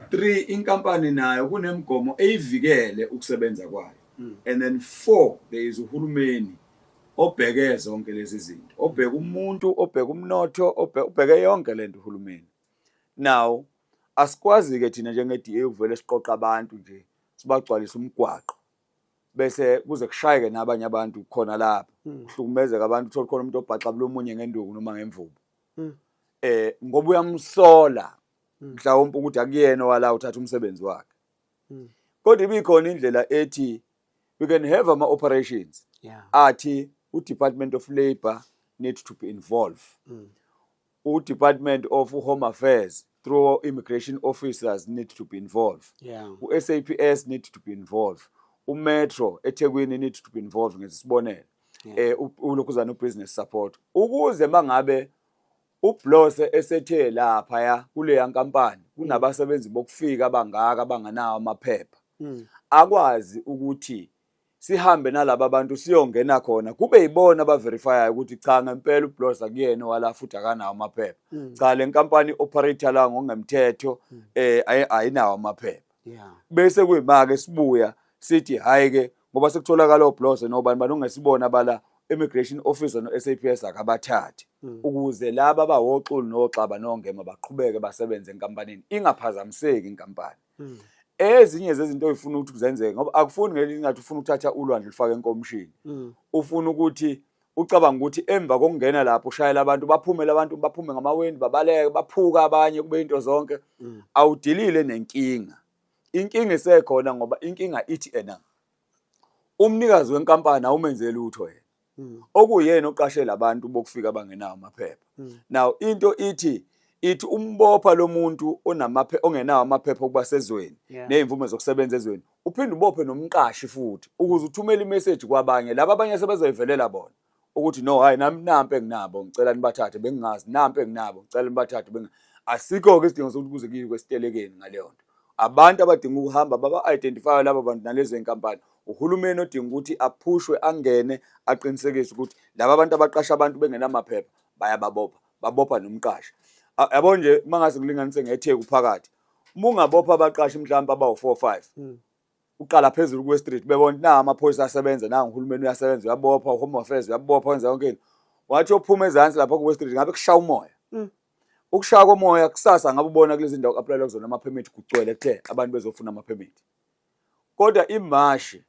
3, inkampani nayo kunemigomo eyivikele ukusebenza kwayo. And then 4, there is uhulumeni obheke zonke lezi zinto. Obheka umuntu, obheka umnotho, obheke yonke lento uhulumeni. Now asikwazi ke thina njenge-DA ukuvele siqoqa abantu nje sibagcwalisa umgwaqo bese kuze kushayeke nabanye abantu khona lapha uhlukumezeka abantu uthola khona umuntu obhaxa lomunye ngenduku noma ngemvubu. Ngoba uyamsola mhlawumbe ukuthi akuyena wala uthatha umsebenzi wakhe. Kodwa ibikhona indlela ethi we can have ama operations. Athi uDepartment of Labour need to be involved. uDepartment of Home Affairs through immigration officers need to be involved. U-SAPS need to be involved. uMetro eThekwini need to be involved ngesibonelo. Ulokhuzana ubusiness support. Ukuze mangabe uBlose esethe lapha ya kule nkampani kunabasebenzi bokufika abangaka abanganawo amaphepha. Akwazi ukuthi sihambe nalabo abantu siyongena khona kube yibona abaverifyayo ukuthi cha ngempela uBlose akuyena wala futhi akanawo amaphepha. Cha le nkampani operator la ngokungemthetho ayinawo amaphepha. Bese kuyimake sibuya sithi hayi ke ngoba sekutholakala uBlose nobani banongesibona bala immigration officer no-SAPS akabathathi ukuze laba abawoxulu noxaba nongema baqhubeke basebenze enkampanini ingaphazamiseki inkampani. Ezinye zezinto ezifuna ukuthi kuzenzeke ngoba akufuni ngelingathi ufuna ukuthatha ulwandle lifake enkomishini. Ufuna ukuthi ucabanga ukuthi emva kokungena lapho ushayela abantu baphume ngamawendi babaleke baphuka abanye kube into zonke awudilile nenkinga. Inkinga isekhona ngoba inkinga ithi umnikazi wenkampani awumenzeli utho yena. Okuyena oqashela abantu bokufika abangenawo amaphepha. Now into ithi umbopha lo muntu ongenawo amaphepha okuba sezweni nezimvume zokusebenza ezweni uphinde ubophe nomqashi futhi ukuze uthumele imessage kwabanye laba abanye sebezoyivelela bona ukuthi no hayi nami nampe nginabo ngicela nibathathe bengingazi nampe nginabo ngicela nibathathe asikho ke isidingo sokuthi kuze kuyiwe kwesitelekeni ngaleyo nto. Abantu abadinga ukuhamba baba-identify laba bantu nalezo inkampani. Uhulumeni odinga ukuthi aphushwe angene aqinisekise ukuthi laba abantu abaqasha abantu bengenamaphepha babopha nomqashi. Yabo nje mangase kulinganise ngeTheku phakathi. Uma ungabopha abaqashi mhlawumbe abawu4-5. Uqala phezulu kwe-street bebona na amaphoyisa asebenza na uhulumeni uyasebenza uyabopha uHome Affairs uyabopha wenza yonke into. Wathi ophuma ezantsi lapha ku-street ngabe kushaya umoya. Ukushaya komoya kusasa ngabe ubona kulezi ndawo apply kuzona ama-permit kugcwele kuthe abantu bezofuna ama-permit. Kodwa imashi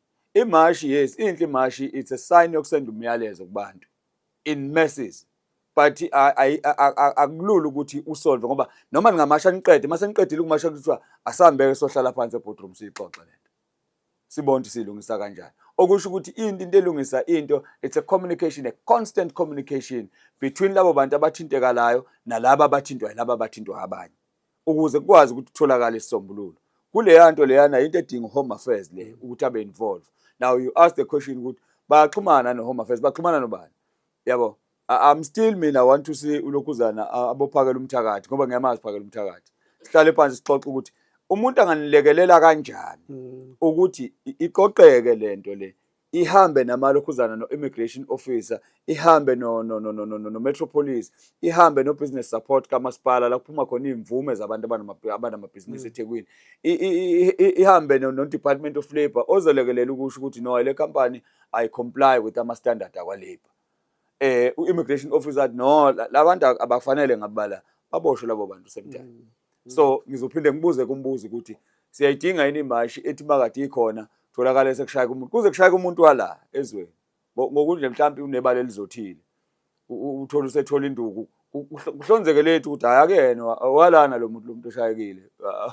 yes inhle imashi it's a sign yokusenda umyalezo kubantu in masses. But akulula ukuthi usolve ngoba noma ningamasha niqede mase niqedile ukumasha kuthiwa asihambeke sohlala phansi eboardroom siyixoxe lento. Sibone silungisa kanjani. Okusho ukuthi into elungisa into it's a communication, a constant communication between labo bantu abathintekalayo nalabo abathintwayo labo abathintwa abanye ukuze kukwazi ukuthi kutholakala isisombululo. Kule yanto leyana into edinga Home Affairs le ukuthi abe involved. Now you ask the question ukuthi baxhumana no Home Affairs baxhumana nobani. Yabo I'm still I want to see ulokhuzana abophakela umthakathi ngoba ngiyamazi phakela umthakathi. Sihlale phansi sixoxe ukuthi umuntu anganilekelela kanjani ukuthi iqoqeke lento le ihambe namalokhuzana no-immigration officer ihambe no Metropolis ihambe no business support kamasipala la kuphuma khona imvume zabantu abanamabhizinisi eThekwini ihambe no Department of Labour ozolekelela ukusho ukuthi no le company I comply with ama standard akwa labor. U-immigration officer no labantu abafanele ngabala baboshwe labo bantu semthatha. So ngizophinde ngibuze kumbuzo ukuthi siyayidinga yini imashi ethi makade ikhona tholakala sekushaya umuntu kuze kushaya umuntu wala ezweni ngokunje mhlawumbe unebala elizothile uthola usethola induku kuhlonzeke lethu ukuthi ayakena walana lo muntu oshayekile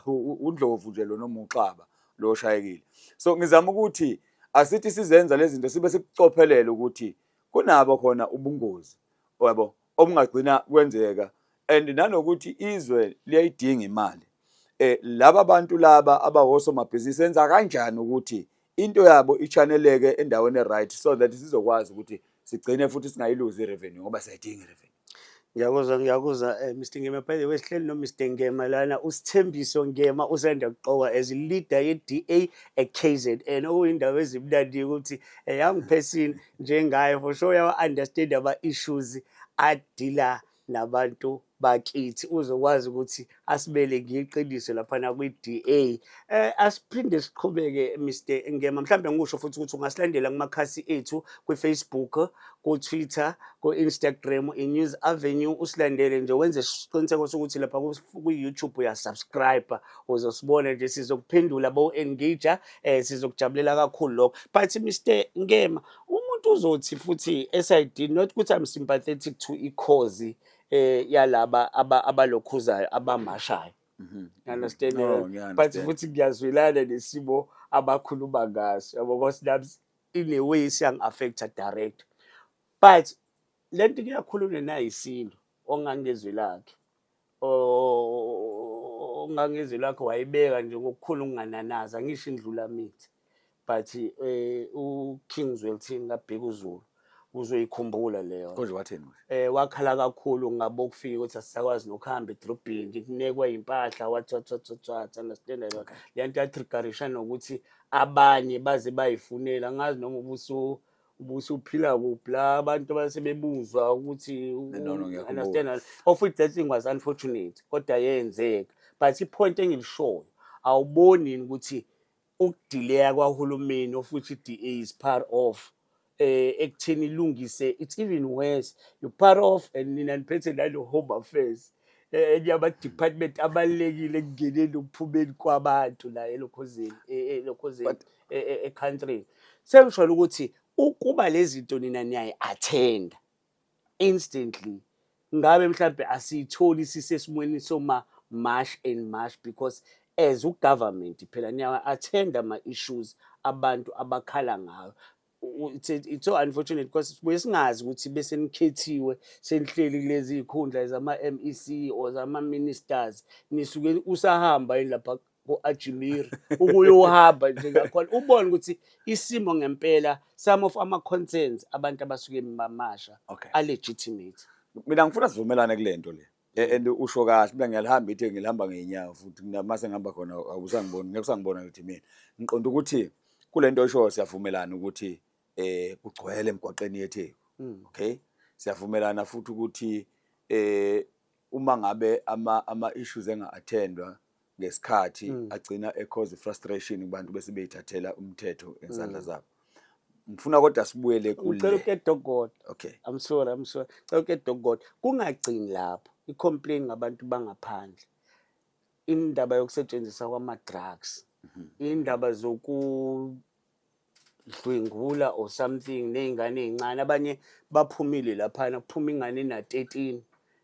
uNdlovu nje lo noma uXaba lo oshayekile. So ngizama ukuthi asithi sizenza lezi zinto sibe sikucophelela ukuthi kunabo khona ubungozi yabo obungagcina kwenzeka and nanokuthi izwe liyayidinga imali. Laba bantu laba abawosomabhizinisi enza kanjani ukuthi into yabo ichaneleke endaweni right so that sizokwazi ukuthi sigcine futhi singayiluzi irevenue ngoba sayidinga irevenue. Ngiyakuzwa Mr. Ngema, by the way sihleli no Mr. Ngema lana uSithembiso Ngema usanda kuqoka as leader ye-DA eKZN okuyindaba ezimnandi ukuthi young person njengaye for sure uya understand ama issues adila nabantu bakithi uzokwazi ukuthi asibele ngiqiniso lapha na kwi-DA. Asiphinde siqhubeke Mr. Ngema, mhlambe ngisho futhi ukuthi ungasilandela kumakhasi ethu kwi-Facebook, ku-Twitter, ku-Instagram, iNews Avenue, usilandele nje wenze isiqiniseko sokuthi lapha ku-YouTube uyasubscribe uzosibona nje sizokuphendula bo-engage sizokujabulela kakhulu lokho. But Mr. Ngema, umuntu uzothi futhi SID not ukuthi I'm sympathetic to i-cause yalaba abalokhuzayo abamashayo. Understand? But futhi ngiyazwelana nesimo abakhuluma ngaso yabo because nami in a way siyangi-affecta direct. But lento kuyakhulunywa nayisindo ongangezwe lakhe ongangezwe lakhe wayibeka nje ngokukhulu ukungananaza ngisho indlula mithi. But uKingswell thini kabheka uZulu uzoyikhumbula leyo. Konje watheni? Wakhala kakhulu ngabo ukufika ukuthi asisakwazi nokuhamba edrobheni kunekwa impahla wathi understand that lento yatriggerisha nokuthi abanye baze bayifunela ngazi noma ubusuphila kuphi la abantu basebebuzwa ukuthi understand of it. That thing was unfortunate kodwa yenzeka. But ipoint engilishoyo awuboni ukuthi ukudelay kwahulumeni futhi DA is part of ekutheni ilungise. It's even worse, you part of and nina niphethe nalo home affairs yaba department abalekile ekungeneni ukuphumeni kwabantu la elokhozeni country. Sengisho ukuthi ukuba lezi zinto nina niyayi attend instantly ngabe mhlambe asiyitholi sisesimweni soma march and march because as ugovernment phela niya attend ama issues abantu abakhala ngayo. It's so unfortunate because sibuye singazi ukuthi bese nikhethiwe senihleli kulezi ikhundla zama MEC or zama ministers nisuke usahamba lapha ku-Ajimir ukuyohamba nje ngakhona ubone ukuthi isimo ngempela some of ama concerns abantu abasuke emamasha are legitimate. Mina ngifuna sivumelane kulento le and usho kahle mina ngiyalihamba ithe ngilihamba ngeenyawo futhi mase ngihamba khona awusangiboni ngeke sangibona ukuthi mina ngiqonda ukuthi kulento esho siyavumelana ukuthi kugcwele emgwaqeni yetheku. Okay, siyavumelana futhi ukuthi uma ngabe ama issues enga-attendwa ngesikhathi agcina cause frustration kubantu bese beyithathela umthetho esandla zabo. Ngifuna kodwa sibuyele kule. Ngicela ukeDogoda. Okay, I'm sorry. Ngicela ukeDogoda kungagcini lapho i-complain ngabantu bangaphandle. Indaba yokusetshenziswa kwama-drugs, indaba zokudlwengula or something nezingane ezincane abanye baphumile lapha kuphuma ingane na-13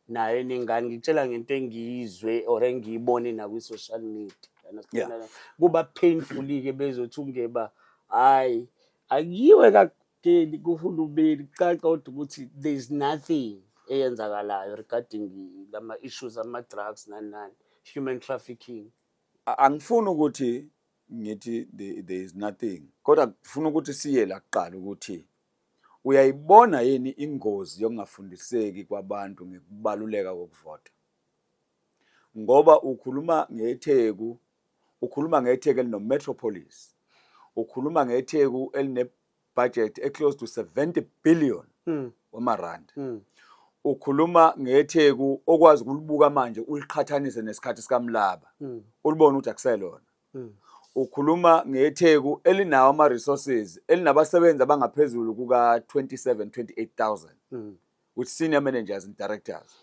nayo nengane ngitshela ngento engiyizwe or engiyibone na kwi-social media. Kuba painful ke bezothi ungeba hayi akiwe kakudeni kuhulumeni kucaca kodwa ukuthi there is nothing eyenzakalayo regarding lama issues ama-drugs nani human trafficking. Angifuni ukuthi ngithi there is nothing kodwa ngifuna ukuthi siye la kuqala ukuthi uyayibona yini ingozi yokungafundiseki kwabantu ngekubaluleka kokuvota. Ngoba ukhuluma ngetheku elino metropolis, ukhuluma ngetheku eline budget close to 70 billion wamarandi. Ukhuluma ngetheku okwazi ukulibuka manje uliqhathanise nesikhathi sikaMlaba ulibona ukuthi akuselona. Ukhuluma ngetheku elinawo ama resources elinabasebenzi abangaphezulu kuka 28,000 with senior managers and directors.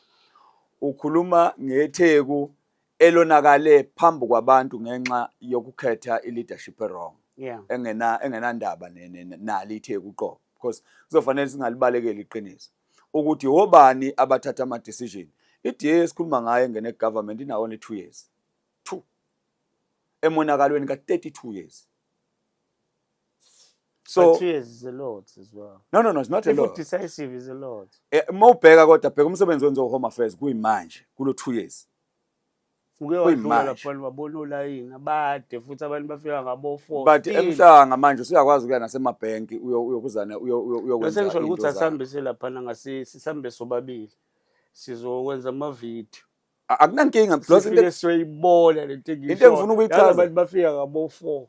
Ukhuluma ngetheku elonakale phambi kwabantu ngenxa yokukhetha i-leadership wrong. Engenandaba nali itheku uqobo because kuzofanele singalibalekela iqiniso. ukuthi obani abathatha ama decision. I-DA esikhuluma ngayo engene government inawo only 2 years. 2. Emonakalweni ka-32 years. So 2 years is a lot as well. No, it's not a lot. If decisive is a lot. Mawubheka kodwa bheka umsebenzi wenziwa Home Affairs kuyimanje kulo 2 years. Uke wadlula lapho babona olayini abade futhi abantu bafika ngabo 4. But emhlanga manje usuyakwazi ukuya nasemabhenki uyokuzana uyokwenza. Sengisho ukuthi asihambise lapha ngasihambe sobabili. Sizokwenza ama video. Akunankinga because into esiyibona lento ngisho. Into engifuna ukuyichaza abantu bafika ngabo 4.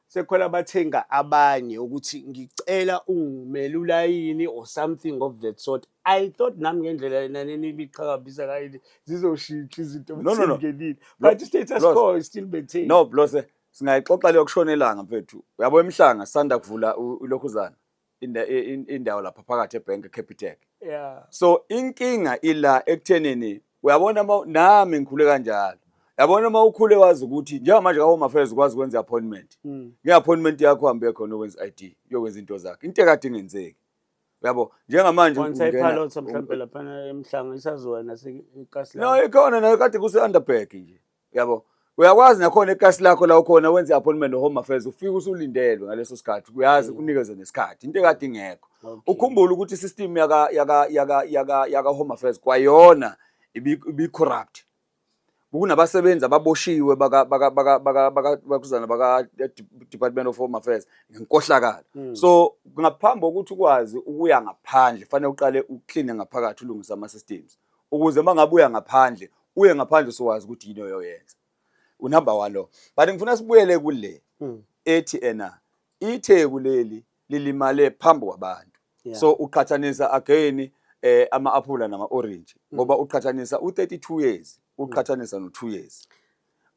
Sekhona abathenga abanye ukuthi ngicela ungumele ulayini or something of that sort. I thought nami ngendlela nanini ibiqhakambisa kayini zizoshintsha izinto ezingenile. But the status quo is still maintained. No, Blose, singayixoxa leyo kushonelanga mfethu. Uyabo emhlanga sanda kuvula ulokhuzana indawo lapha phakathi eBank Capitec. Yeah. So inkinga ila ekuthenini uyabona nami ngikhule kanjalo. Yabona mawukhule wazi ukuthi njengamanje ka Home Affairs ukwazi ukwenza appointment. Ngeappointment yakho hambe khona ukwenza ID, uyokwenza into zakhe. Into ekade ingenzeki. Uyabo, njengamanje ungena mhlawumbe lapha emhlanga isazoya naseKasi lakho. No, ikhona nayo kade kuse underbag nje. Uyabo. Uyakwazi nakhona eKasi lakho la ukhona wenza appointment no Home Affairs ufike usulindelwe ngaleso sikhathi. Uyazi unikeze nesikhathi. Into ekade ingekho. Ukhumbula ukuthi system yaka Home Affairs kwayona ibi corrupt. Kunabasebenzi ababoshiwe bakuzana baka Department of Home Affairs ngenkohlakala. So ngaphambi kokuthi ukwazi ukuya ngaphandle fanele uqale uclean ngaphakathi ulungisa ama systems ukuze mangabuya ngaphandle uye ngaphandle sowazi ukuthi yini oyoyenza. Unumber 1 lo. But ngifuna sibuyele kule ethi itheku leli lilimale phambi kwabantu. So uqhathanisa again ama apula nama orange ngoba uqhathanisa u32 years uqhathanisa no2 years.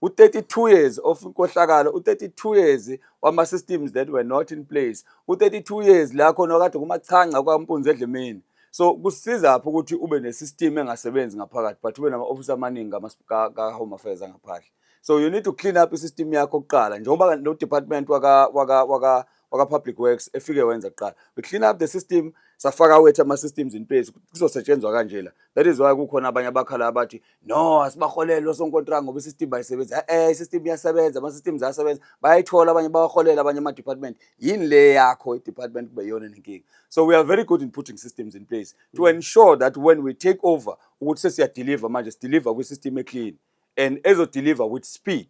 U32 years of inkohlakalo, u32 years wama systems that were not in place. U32 years la khona kade kumachanga kwaMpunzi eDlemini. So kusiza apho ukuthi ube nesystem engasebenzi ngaphakathi but ube nama officer amaningi ka Home Affairs ngaphandle. So you need to clean up isystem yakho kuqala njengoba no department waka Public Works efike wenza kuqala. We clean up the system safaka wethu ama systems in place kuzosetshenzwa kanje la. That is why kukhona abanye abakhala abathi no asibaholele sonkontranga ngoba isystem bayisebenza. Isystem iyasebenza, ama systems ayasebenza. Bayayithola abanye bawaholela abanye ama department. Yini le yakho department kube yona nenkinga. So we are very good in putting systems in place to ensure that when we take over ukuthi sesiya deliver manje deliver kwi system eclean and ezo deliver with speed.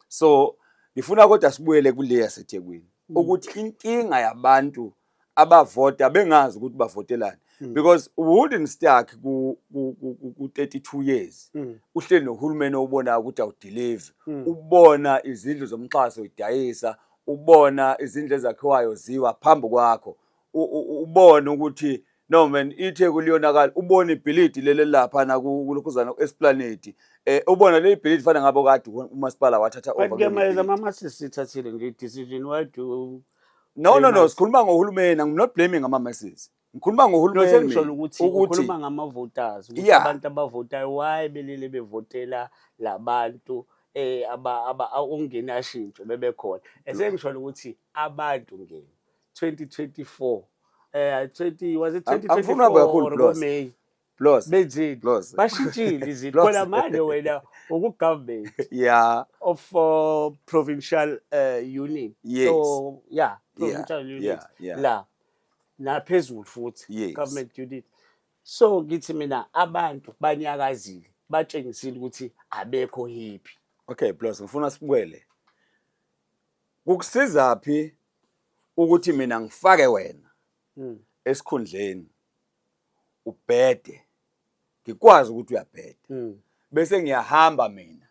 So ngifuna kodwa sibuyele kule yaseThekwini ukuthi inkinga yabantu abavota bengazi ukuthi bavotelani because wouldn't stuck ku 32 years uhleli nohulumeni obona ukuthi awudeliver ubona izindlu zomxhaso idayisa ubona izindlu ezakhiwayo ziwa phambi kwakho ubona ukuthi no man itheku liyonakala ubona ibhilidi lele lapha na kulokhuzana Esplanade ubona le ibhilidi fana ngabo kade umasipala wathatha over ngeke mama sisithathile nje decision why do No, sikhuluma ngohulumeni, I'm not blaming ama masses. Ngikhuluma ngohulumeni. Sengisho ukuthi ukhuluma ngama voters, ukuthi abantu abavotayo why belile bevotela labantu aba ungenashintsho bebekhona. Esengisho ukuthi abantu ngene 2024 was it 2024 May plus benzini bashintshile izinto khona manje wena uku-government of provincial unit. So provincial unit la naphezulu futhi government unit. So ngithi mina abantu banyakazile batshengisile ukuthi abekho happy. Okay plus ngifuna sibuyele ukusiza phi ukuthi mina ngifake wena esikhundleni ubhede ngikwazi ukuthi uyabheda bese ngiyahamba mina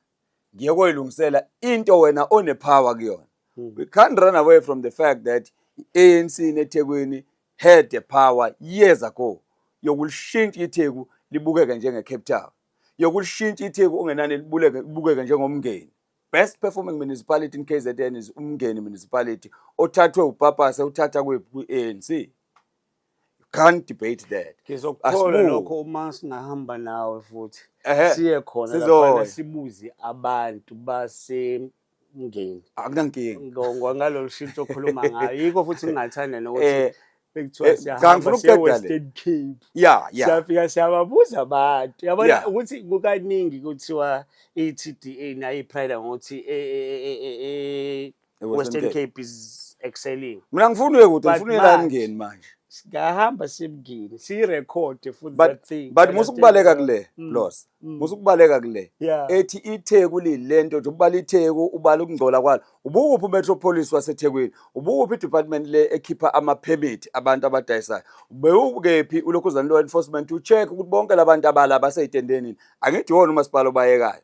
ngiye koyilungisela into wena one power kuyona. We can't run away from the fact that ANC neThekwini had the power years ago yokulishintsha itheku libukeke njenge Cape Town, yokulishintsha itheku ongenani libukeke njengomngeni. Best performing municipality in KZN is Umngeni municipality othathwe uPapasa uthatha kweANC. Can't debate that. Ngizokuthola lokho uma singahamba nawe futhi siye khona lapha sibuze abantu basemngeni akunankinga ngalolu shintsho okhuluma ngayo yiko futhi ngingathanda nokuthi bekuthiwa Cha siyahamba ngifuna siya ukuqeda le. Western Cape. Yeah. Siyafika siyababuza abantu. Yabona Yeah. ukuthi kukaningi kuthiwa i-TDA nayo ipride ngokuthi Western Cape is excelling. Mina ngifuna uye kude, But ngifuna la ngeni manje. Singahamba simgini, siyirekhode futhi that thing. But musukubaleka kule plus. Musukubaleka kule. Yeah. Ethi iTheku lilento nje ubala iTheku ubala ukungcola kwalo. Ubukuphi uMetropolis waseThekwini? Ubukuphi idepartment le ekhipha ama permit abantu abadayisayo? Bewukephi ulokhuzana law enforcement to check ukuthi bonke labantu abala baseyitendeni. Angithi wona umasipala obayekayo.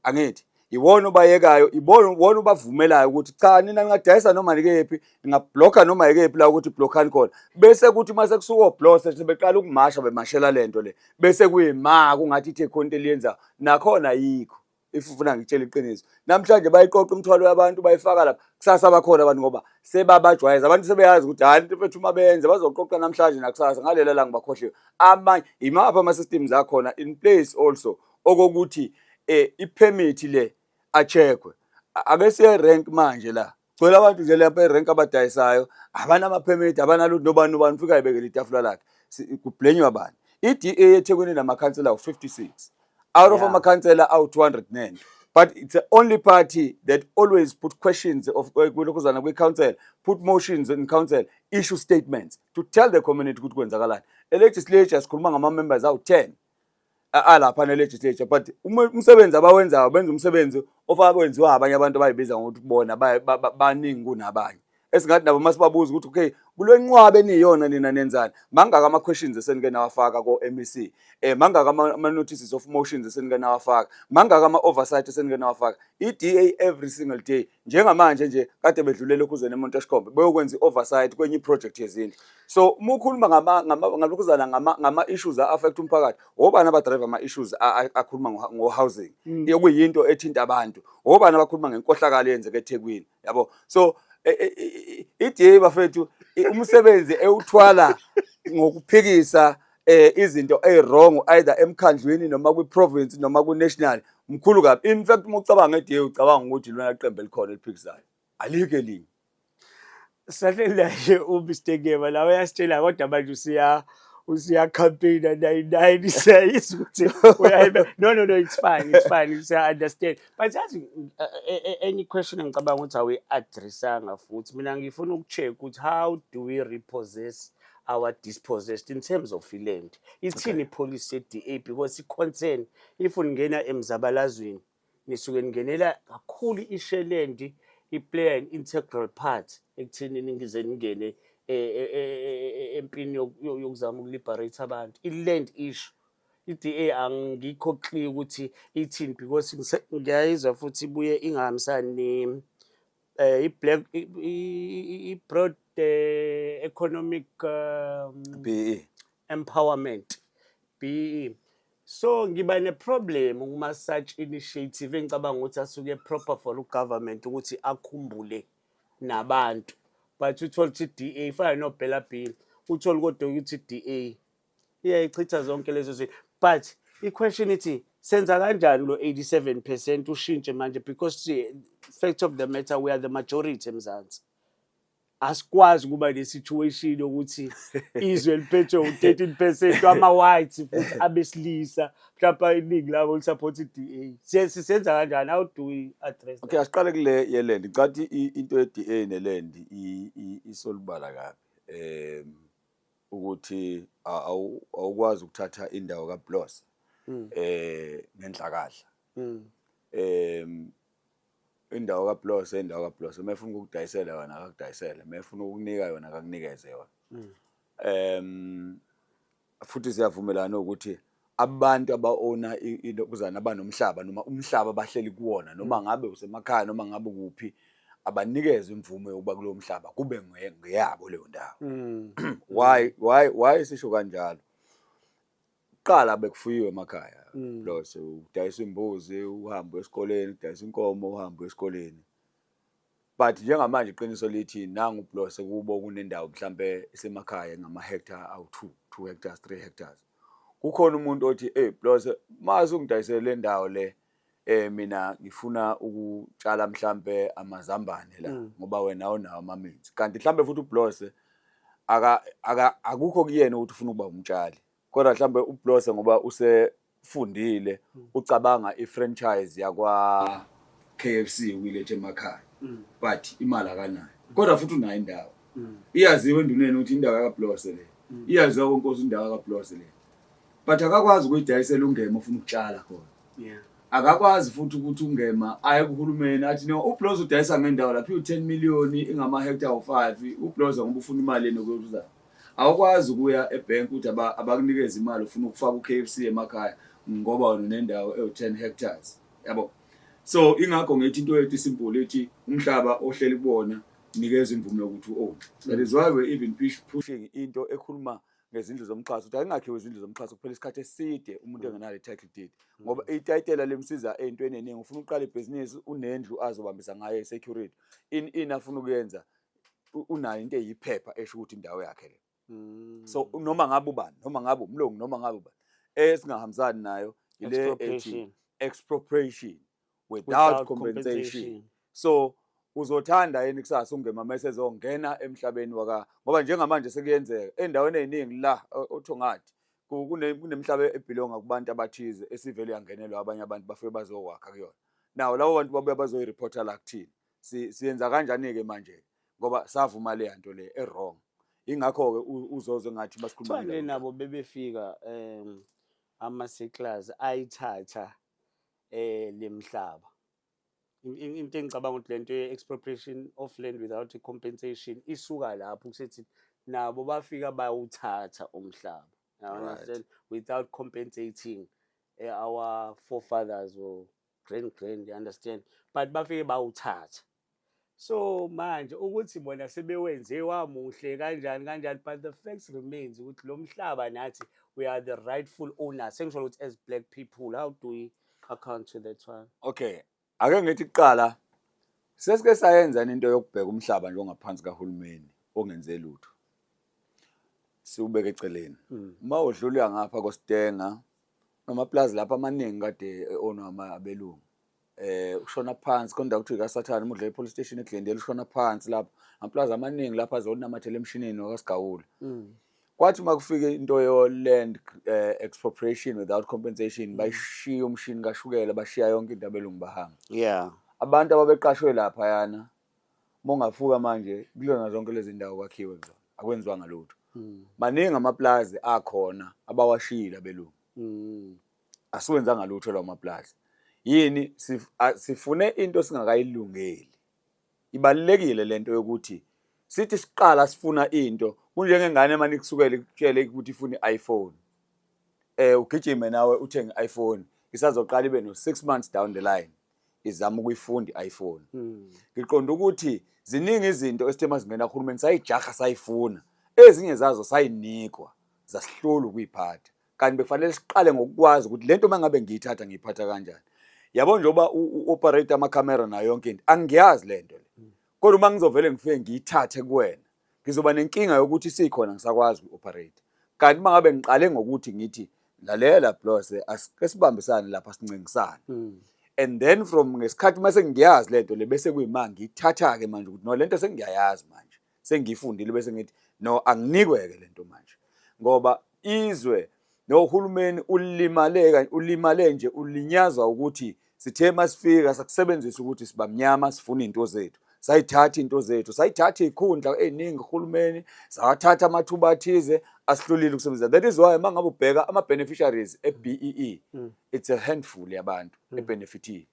Angithi iwona obayekayo, wona ubavumelayo ukuthi cha nina ningadayisa noma nikephi, ningablocka noma ikephi la ukuthi blockani khona. Bese kuthi mase kusuka oblose sebeqala ukumasha bemashela lento le. Bese kuyima kungathi iTheku into eliyenza nakhona yikho. Ifuna ngitshela iqiniso. Namhlanje bayiqoqa umthwalo wabantu bayifaka lapha. Kusasa bakhona abantu ngoba sebabajwayeza. Abantu sebeyazi ukuthi hayi into bethu mabenze bazoqoqa namhlanje nakusasa ngalela la ngibakhohliwe. Amanye imapha ama systems akhona in place also okokuthi ipermit le acheckwe. Ake siye rank manje la. Cela abantu nje lapha erank abadayisayo abana ama permit abanalutho nobani ufika ibekele itafula lakhe. Kublenywa bani? iDA eThekwini namakhansela u56. Out of amakhansela awu209. But it's the only party that always put questions of kulokuzana kwi-council, put motions in council, issue statements to tell the community ukuthi kwenzakalani. Legislature sikhuluma ngama members awu10 alapha ne-legislature, but umsebenzi abawenzayo benza umsebenzi ofawenziwa abanye abantu bayibiza ngokuthi bona baningi kunabanye. Esingathi nabo masibabuza ukuthi okay kulenqwabe eniyona nina nenzani, mangaka ama questions esenike nawafaka ko MEC, mangaka ama notices of motions esenike nawafaka, mangaka ama oversight esenike nawafaka. iDA every single day njengamanje nje kade bedlulele ukuzena eMonteshkombe beyokwenza oversight kwenye project yezindlu. So umukhuluma ngalokuzana ngama issues affect umphakathi, obani abadrive ama issues akhuluma ngo housing yokuyinto ethinta abantu, obani abakhuluma ngenkohlakalo yenzeke eThekwini, yabo. So iDA bafethu umsebenzi ewuthwala ngokuphikisa izinto ezwrong either emkhandlwini noma kwi-province noma ku-national mkhulu kabi. In fact uma ucabanga iDA ucabanga ukuthi lona qembu elikhona eliphikisayo alikho elinye. Sahlele nje uMr Gema la uyasitshela kodwa manje usiya campaign 99 says ukuthi no it's fine I understand, but any question ngicabanga ukuthi awe addressanga futhi mina ngifuna ukucheck ukuthi how do we repossess our dispossessed in terms of land. Ithini policy ye-DA because i-concern if ungena emzabalazweni nisuke ningenela kakhulu ishelendi i-play an integral part ekutheni ningize ningene empini yokuzama ukuliberate abantu. I-land issue iDA angikho clear ukuthi ithini because ngiyayizwa futhi ibuye ingahambisani i-black i-broad economic BE empowerment BE. So ngiba ne-problem uma such initiative engicabanga ukuthi asuke proper for ugovernment ukuthi akhumbule nabantu, but uthola ukuthi iDA ifana noBella Bill, uthola kodwa ukuthi iDA iyayichitha zonke lezo zinto. But i-question ithi senza kanjani lo 87% ushintshe manje because fact of the matter we are the majority eMzansi. Asikwazi kuba ne-situation ukuthi izwe liphethwe u13% ama-whites futhi abesilisa mhlawumbe iningi labo lisupport iDA. Sisenza kanjani? How do we address that? Okay, asiqale kule yeland. Ngicathi into yeDA neland isolubala kabi. Ukuthi awukwazi ukuthatha indawo kaBloss ngenhlakahla. Indawo kaBloss mefuna ukudayisela yona akakudayisela, mefuna ukunika yona akakunikeze yona. Futhi siyavumelana ukuthi abantu aba-owner ilokuzana abanomhlaba noma umhlaba bahleli kuwona noma ngabe usemakhaya noma ngabe kuphi abanikeze imvume yokuba kulo mhlaba kube ngeyabo leyo ndawo. Why sisho kanjalo? Qala bekufuyiwe emakhaya. Bloss udayisa imbuzi uhambe esikoleni, udayisa inkomo uhambe esikoleni. But njengamanje iqiniso lithi nangu uBloss kubo kunendawo mhlambe esemakhaya ngama hectare awu2 hectares 3 hectares. Kukhona umuntu othi Bloss mazi ungidayisele le ndawo le mina ngifuna ukutshala mhlambe amazambane la ngoba wena awunawo amaminzi. Kanti mhlambe futhi uBloss akukho kuyena ukuthi ufuna ukuba umtshali kodwa mhlambe uBlose ngoba usefundile ucabanga ifranchise yakwa KFC uyilethe emakhaya but imali akanayo kodwa futhi unayo indawo iyaziwe enduneni ukuthi indawo kaBlose le iyaziwa konke indawo kaBlose le but akakwazi ukuyidayisela ungema ufuna ukutshala khona akakwazi futhi ukuthi ungema aye kuhulumeni athi no uBlose udayisa ngendawo lapha u10 million ingama hectare 5 uBlose ngoba ufuna imali enokuza awukwazi ukuya ebank ukuthi abakunikeza imali ufuna ukufaka uKFC emakhaya ngoba wena nendawo e10 hectares yabo so ingakho ngithi into yethu simple ethi umhlaba ohleli kubona nikeza imvume yokuthi own that is why we even pushing into ekhuluma ngezindlu zomxhaso ukuthi ayingakhiwe izindlu zomxhaso kuphela isikhathi eside umuntu engenalo title deed ngoba itayitela lemsiza entweni eningi ufuna uqala ibhizinisi unendlu azobambisa ngayo security afuna ukuyenza unayo into eyiphepha esho ukuthi indawo yakhe le so noma ngabe ubani noma ngabe umlungu noma ngabe ubani esingahambisani nayo ile ethi expropriation without compensation so uzothanda yini kusasa ungema mase ezongena emhlabeni ngoba njengamanje sekuyenzeka endaweni eziningi la othongathi kunemhlaba ebelonga kubantu abathize esivele yangenelwa abanye abantu bafike bazokwakha kuyona nawo labo bantu babuya bazoyireporta la kuthini siyenza kanjani ke manje ngoba savuma le yanto le errong ingakho ke uzozo ngathi basikhuluma nabo bebefika ama-seclers ayithatha lemhlaba into engicabanga ukuthi lento ye-expropriation of land without a compensation isuka lapho kusethi nabo bafika bayawuthatha umhlaba understand without compensating our forefathers or grand you understand but bafike bawuthatha so manje ukuthi bona sebewenze wamuhle kanjani but the facts remains ukuthi lo mhlaba nathi we are the rightful owners sengisho ukuthi as black people how do we account to that one okay ake ngithi kuqala sesike sayenza into yokubheka umhlaba nje ongaphansi kahulumeni ongenze lutho siubeke eceleni uma udlula ngapha koStenga namaplaza lapha amaningi kade onama abelungu ushona phansi konda ukuthi kaSathane umudla epolice station eGlendale ushona phansi lapha amaplaza amaningi lapha azonamathele emshinini wakaSigawula kwathi makufike into yo land expropriation without compensation bayishiya umshini kaShukela bashiya yonke into abelungu bahamba abantu ababeqashwe lapha yana mongafuka manje kulona zonke lezi ndawo kwakhiwe kuzona akwenziwanga lutho maningi amaplaza akhona abawashila abelungu asiwenzanga lutho lawo maplaza yini sifune into singakayilungeli ibalekile lento yokuthi sithi siqala sifuna into kunjengengane manje kusukela ikutshele ukuthi ifuna iPhone ugijime nawe uthenge iPhone isazoqala ibe no 6 months down the line izama ukuyifunda iPhone ngiqonda ukuthi ziningi izinto esithema singena kuhulumeni sayijaha sayifuna ezinye zazo sayinikwa zasihlula ukuyiphatha kanti bekufanele siqale ngokwazi ukuthi lento mangabe ngiyithatha ngiyiphatha kanjani yabo njoba uoperate ama camera na yonke into angiyazi lento le kodwa uma ngizovele ngifike ngiyithathe kuwena ngizoba nenkinga yokuthi sikhona ngisakwazi ukuoperate kanti mangabe ngiqale ngokuthi ngithi lalela Blose asike sibambisane lapha sincingisana and then from ngesikhathi mase ngiyazi lento le bese kuyimanga ngiyithatha ke manje ukuthi no lento sengiyayazi manje sengifundile bese ngithi no anginikweke lento manje ngoba izwe nohulumeni ulimale nje ulinyazwa ukuthi sithe masifika sakusebenzisa ukuthi sibamnyama sifuna into zethu sayithatha into zethu sayithatha ikhundla eziningi uhulumeni sawathatha amathuba athize asihlulile ukusebenza that is why mangabe ubheka ama beneficiaries eBEE it's a handful yabantu ebenefit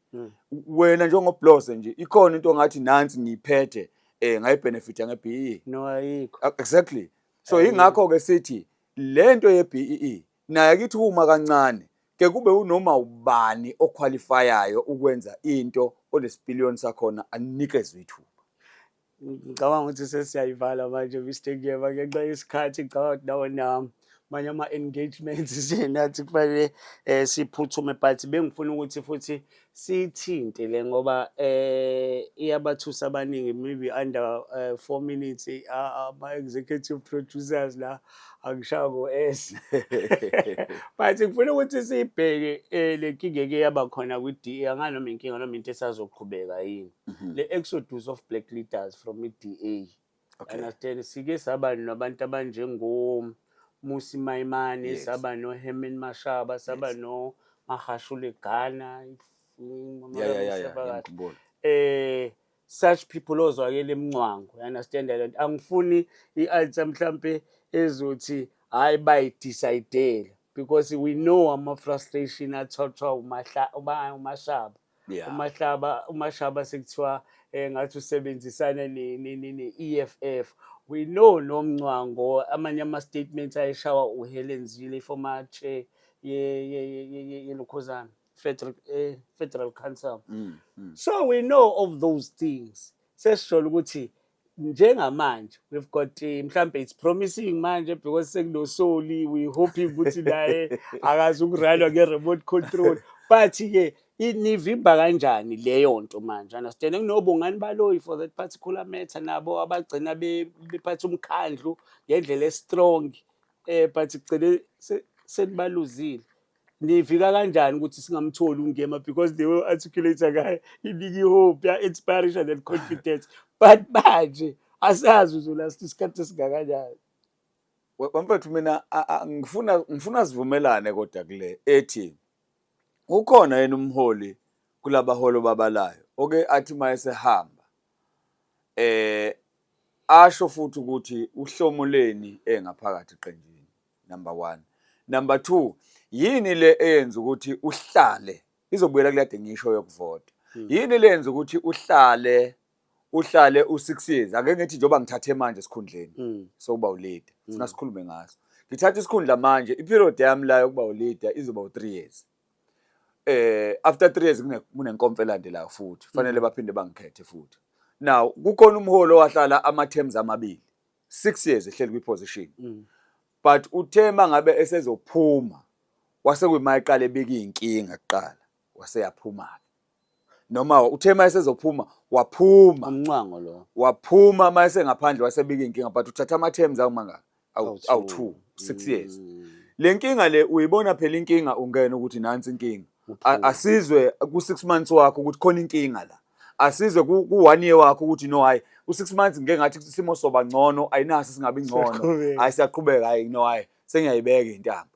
wena njengoBlose nje ikhona into ngathi nansi ngiyiphethe ngayibenefita ngeBEE no ayikho exactly so ingakho ke sithi lento yeBEE naye kithi uma kancane ke kube unoma ubani oqualifyayo ukwenza into onesipiliyoni sakhona anikezwe ithuba ngicabanga ukuthi sesiyayivala manje mistake yeba ngenxa yesikhathi ngicabanga ukuthi nawo nami manje ama-engagements nathi kufanele siphuthume but bengifuna ukuthi futhi sithinte le ngoba iyabathusa abaningi maybe under 4 minutes ama-executive producers la angishaya ngo-S but ngifuna ukuthi siyibheke le nkinga eke yaba khona kwi-DA anganoma inkinga noma into esazoqhubeka yini le exodus of black leaders from i-DA understand sike saba nabantu abanjengo Musi Maimane, saba no Herman Mashaba, saba no Mahashule Ghana, such people ozwakela emnyango, you understand that angifuni i-alter mhlambe ezothi hayi bayidecide because we know ama frustration athothwa uMashaba. umashaba sekuthiwa ngathi usebenzisana ne-EFF. We know nomncwango amanye ama-statements ayeshawa uHelen Zille former chair yelokhuzana Federal Council. So we know of those things. Sesisho ukuthi njengamanje we've got mhlambe it's promising manje because sekunosoli we hoping ukuthi naye akazi ukurunwa nge-remote control but ke inivimba kanjani leyo nto manje understand kunobungani baloyi for that particular matter nabo abagcina bephatha umkhandlu ngendlela estrong but igcine senibaluzile nivika kanjani ukuthi singamtholi ungema because they will articulate guy iniki hope ya inspiration and confidence but manje asazi uzolasta isikhathi esingakanjani. Bamfethu mina ngifuna sivumelane kodwa kule ethi ukhona yena umholi kulabaholo babalayo oke athi mayesehamba asho futhi ukuthi uhlomuleni engaphakathi eqenjini number 1. Number 2, yini le eyenza ukuthi uhlale izobuyela kulade ngisho yokuvota yini le yenza ukuthi uhlale u6 years ake ngithi njoba ngithathe manje esikhundleni sokuba uleader sina sikhulume ngaso ngithatha isikhundla manje iperiod yami la yokuba uleader izoba u3 years. After 3 years kunenkomfa elandelayo futhi fanele baphinde bangikhethe futhi. Now kukhona umholo wahlala ama-terms amabili 6 years ehleli kwi-position but uthema ngabe esezophuma wasekuyimaqala ebika inkinga kuqala waseyaphuma noma uthema esezophuma waphuma umncango lo waphuma mase ngaphandle wasebika inkinga but uthatha ama-terms awumangaka awu2 6 years. Le nkinga le uyibona phela inkinga ungena ukuthi nansi inkinga asizwe ku6 months wakho ukuthi khona inkinga la asizwe ku1 year wakho ukuthi no hayi u6 months ngeke ngathi isimo soba ngcono ayinasi singabi ngcono ayisaqhubeka hayi no hayi sengiyayibeka intambo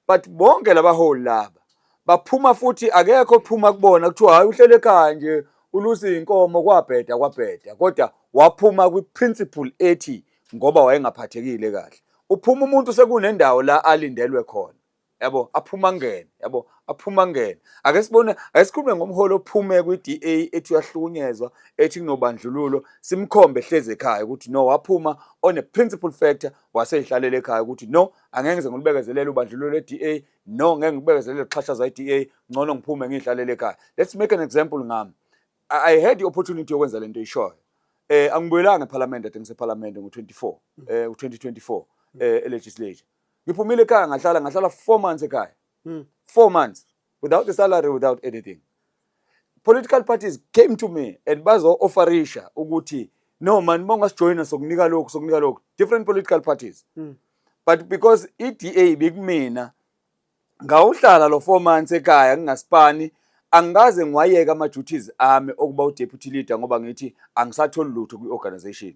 but bonke labaholi laba baphuma futhi akekho ophuma kubona kuthiwa hayi uhlele ekhaya nje ulusi inkomo kwabheda kodwa waphuma kwi-principle ethi ngoba wayengaphathekile kahle uphuma umuntu sekunendawo la alindelwe khona yabo aphuma ngene ake sibone ayisikhulume ngomholo ophume kwi-DA ethi uyahlukunyezwa ethi kunobandlululo simkhombe hleze ekhaya ukuthi no waphuma on a principle factor waseyihlalela ekhaya ukuthi no angeke ngize ngilibekezelele ubandlululo e-DA no ngeke ngibekezelele xhashaza i-DA ngcono ngiphume ngihlalele ekhaya. Let's make an example ngami. I had the opportunity yokwenza lento ishoyo angibuyelanga eParliament ade ngiseParliament ngo2024 legislature ngiphumile ekhaya ngahlala 4 months ekhaya 4 months without a salary without anything. Political parties came to me and bazo offerisha ukuthi no man mongasijoina sokunika lokhu different political parties but because iDA bikumina ngawuhlala lo 4 months ekhaya ngingasipani angaze ngiwayeka ama duties ami okuba uDeputy Leader ngoba ngithi angisatholi lutho kwiorganization.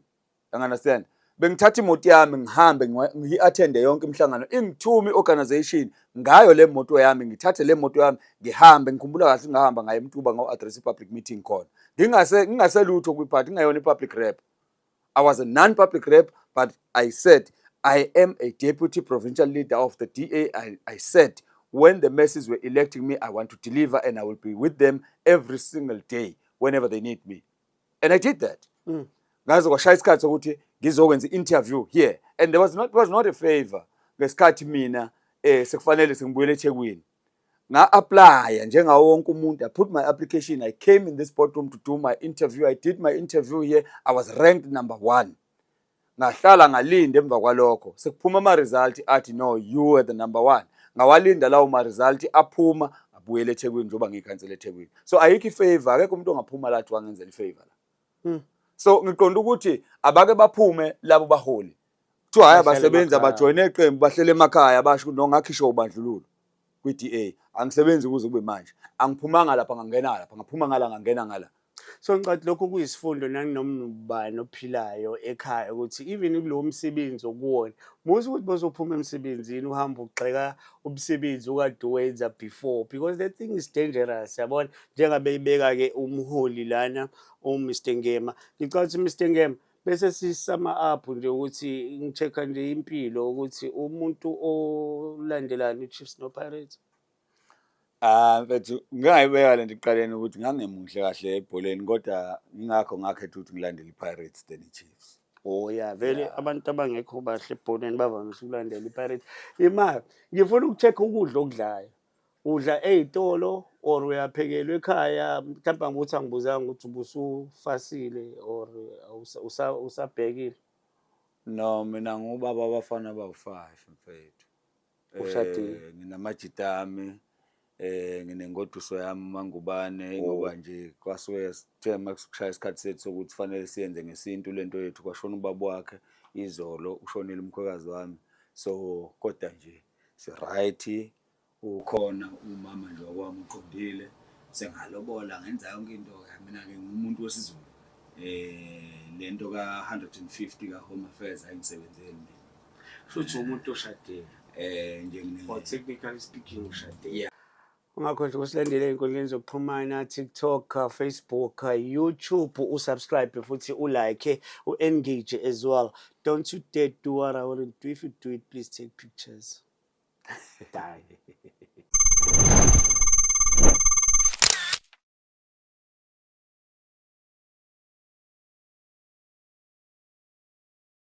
You understand? Bengithatha imoto yami ngihambe ngi-attend yonke imihlangano ingithumi organization ngayo le moto yami ngithathe le moto yami ngihambe ngikhumbula kahle ngihamba ngaye eMtuba ngawo-address public meeting khona ngingaselutho kwi-party ngayona i-public rep. I was a non-public rep but I said I am a deputy provincial leader of the DA. I said when the masses were electing me I want to deliver and I will be with them every single day whenever they need me and I did that. Ngaze kwashaya isikhathi sokuthi ngizokwenza interview here and there was not a favor ngesikhathi mina sekufanele sengibuyele eThekwini nga-apply njengawo wonke umuntu. I put my application, I came in this boardroom to do my interview. I did my interview here. I was ranked number 1. Ngahlala ngalinda emva kwalokho sekuphuma ama result athi no you were the number 1. Ngawalinda lawo ma result aphuma abuyele eThekwini njoba ngikhansela eThekwini. So ayikho ifavor akekho umuntu ongaphuma lathi wangenzela ifavor la. So ngiqonda ukuthi abake baphume labo baholi kuthiwa hayi abasebenzi abajoyine eqembu bahlele emakhaya basho nongakhisho ubandlululo kwi-DA angisebenzi kuze kube manje angiphumanga lapha ngangena lapha ngaphuma ngala ngangena ngala So ngicabanga lokho kuyisifundo nanginoma ubani ophilayo ekhaya ukuthi even kulowo msebenzi okuwona musu ukuthi bozophuma emsebenzini uhamba ugxeka umsebenzi okade uwenza before because that thing is dangerous yabona njengabe ibeka-ke umholi lana u-Mr Ngema ngicabanga ukuthi Mr Ngema bese sisama up nje ukuthi ngi-check-a nje impilo ukuthi umuntu olandelana i-Chiefs no-Pirates. Mfethu ngingayibeka lento ekuqaleni ukuthi ngangemuhle kahle ebholeni kodwa ngingakho ngakhetha ukuthi ngilandele i-Pirates than i-Chiefs. Oh yeah, vele abantu abangekho bahle ebholeni bavamise ukulandela i-Pirates. Imali ngifuna uku-check-a ukudla okudlayo. Udla ey'tolo or uyaphekelwa ekhaya mhlawumbe ngokuthi angibuzanga ukuthi ubusufasile or usabhekile. No, mina ngubaba abafana abawu-5 mfethu. Ushadile? Nginamajita nginengoduso yami uMangubane ngoba nje kwasuke sithe makushaya isikhathi sethu sokuthi kufanele siyenze ngesintu lento yethu kwashona ubaba wakhe izolo ushonile umkhwekazi wami so kodwa nje si-right ukhona umama nje wakwami uqondile sengalobola ngenza yonke into mina-ke ngumuntu wesiZulu lento ka-150 ka-Home Affairs ayingisebenzeli mina Futhi umuntu oshadile nje or technically speaking ushadile. Ungakhohlwa ukusilandela ey'nkundleni zokuxhumana TikTok, Facebook, YouTube, usubscribe futhi ulike, u-engage as well. Don't you dare do what I wouldn't do. If you do it, please take pictures. Die.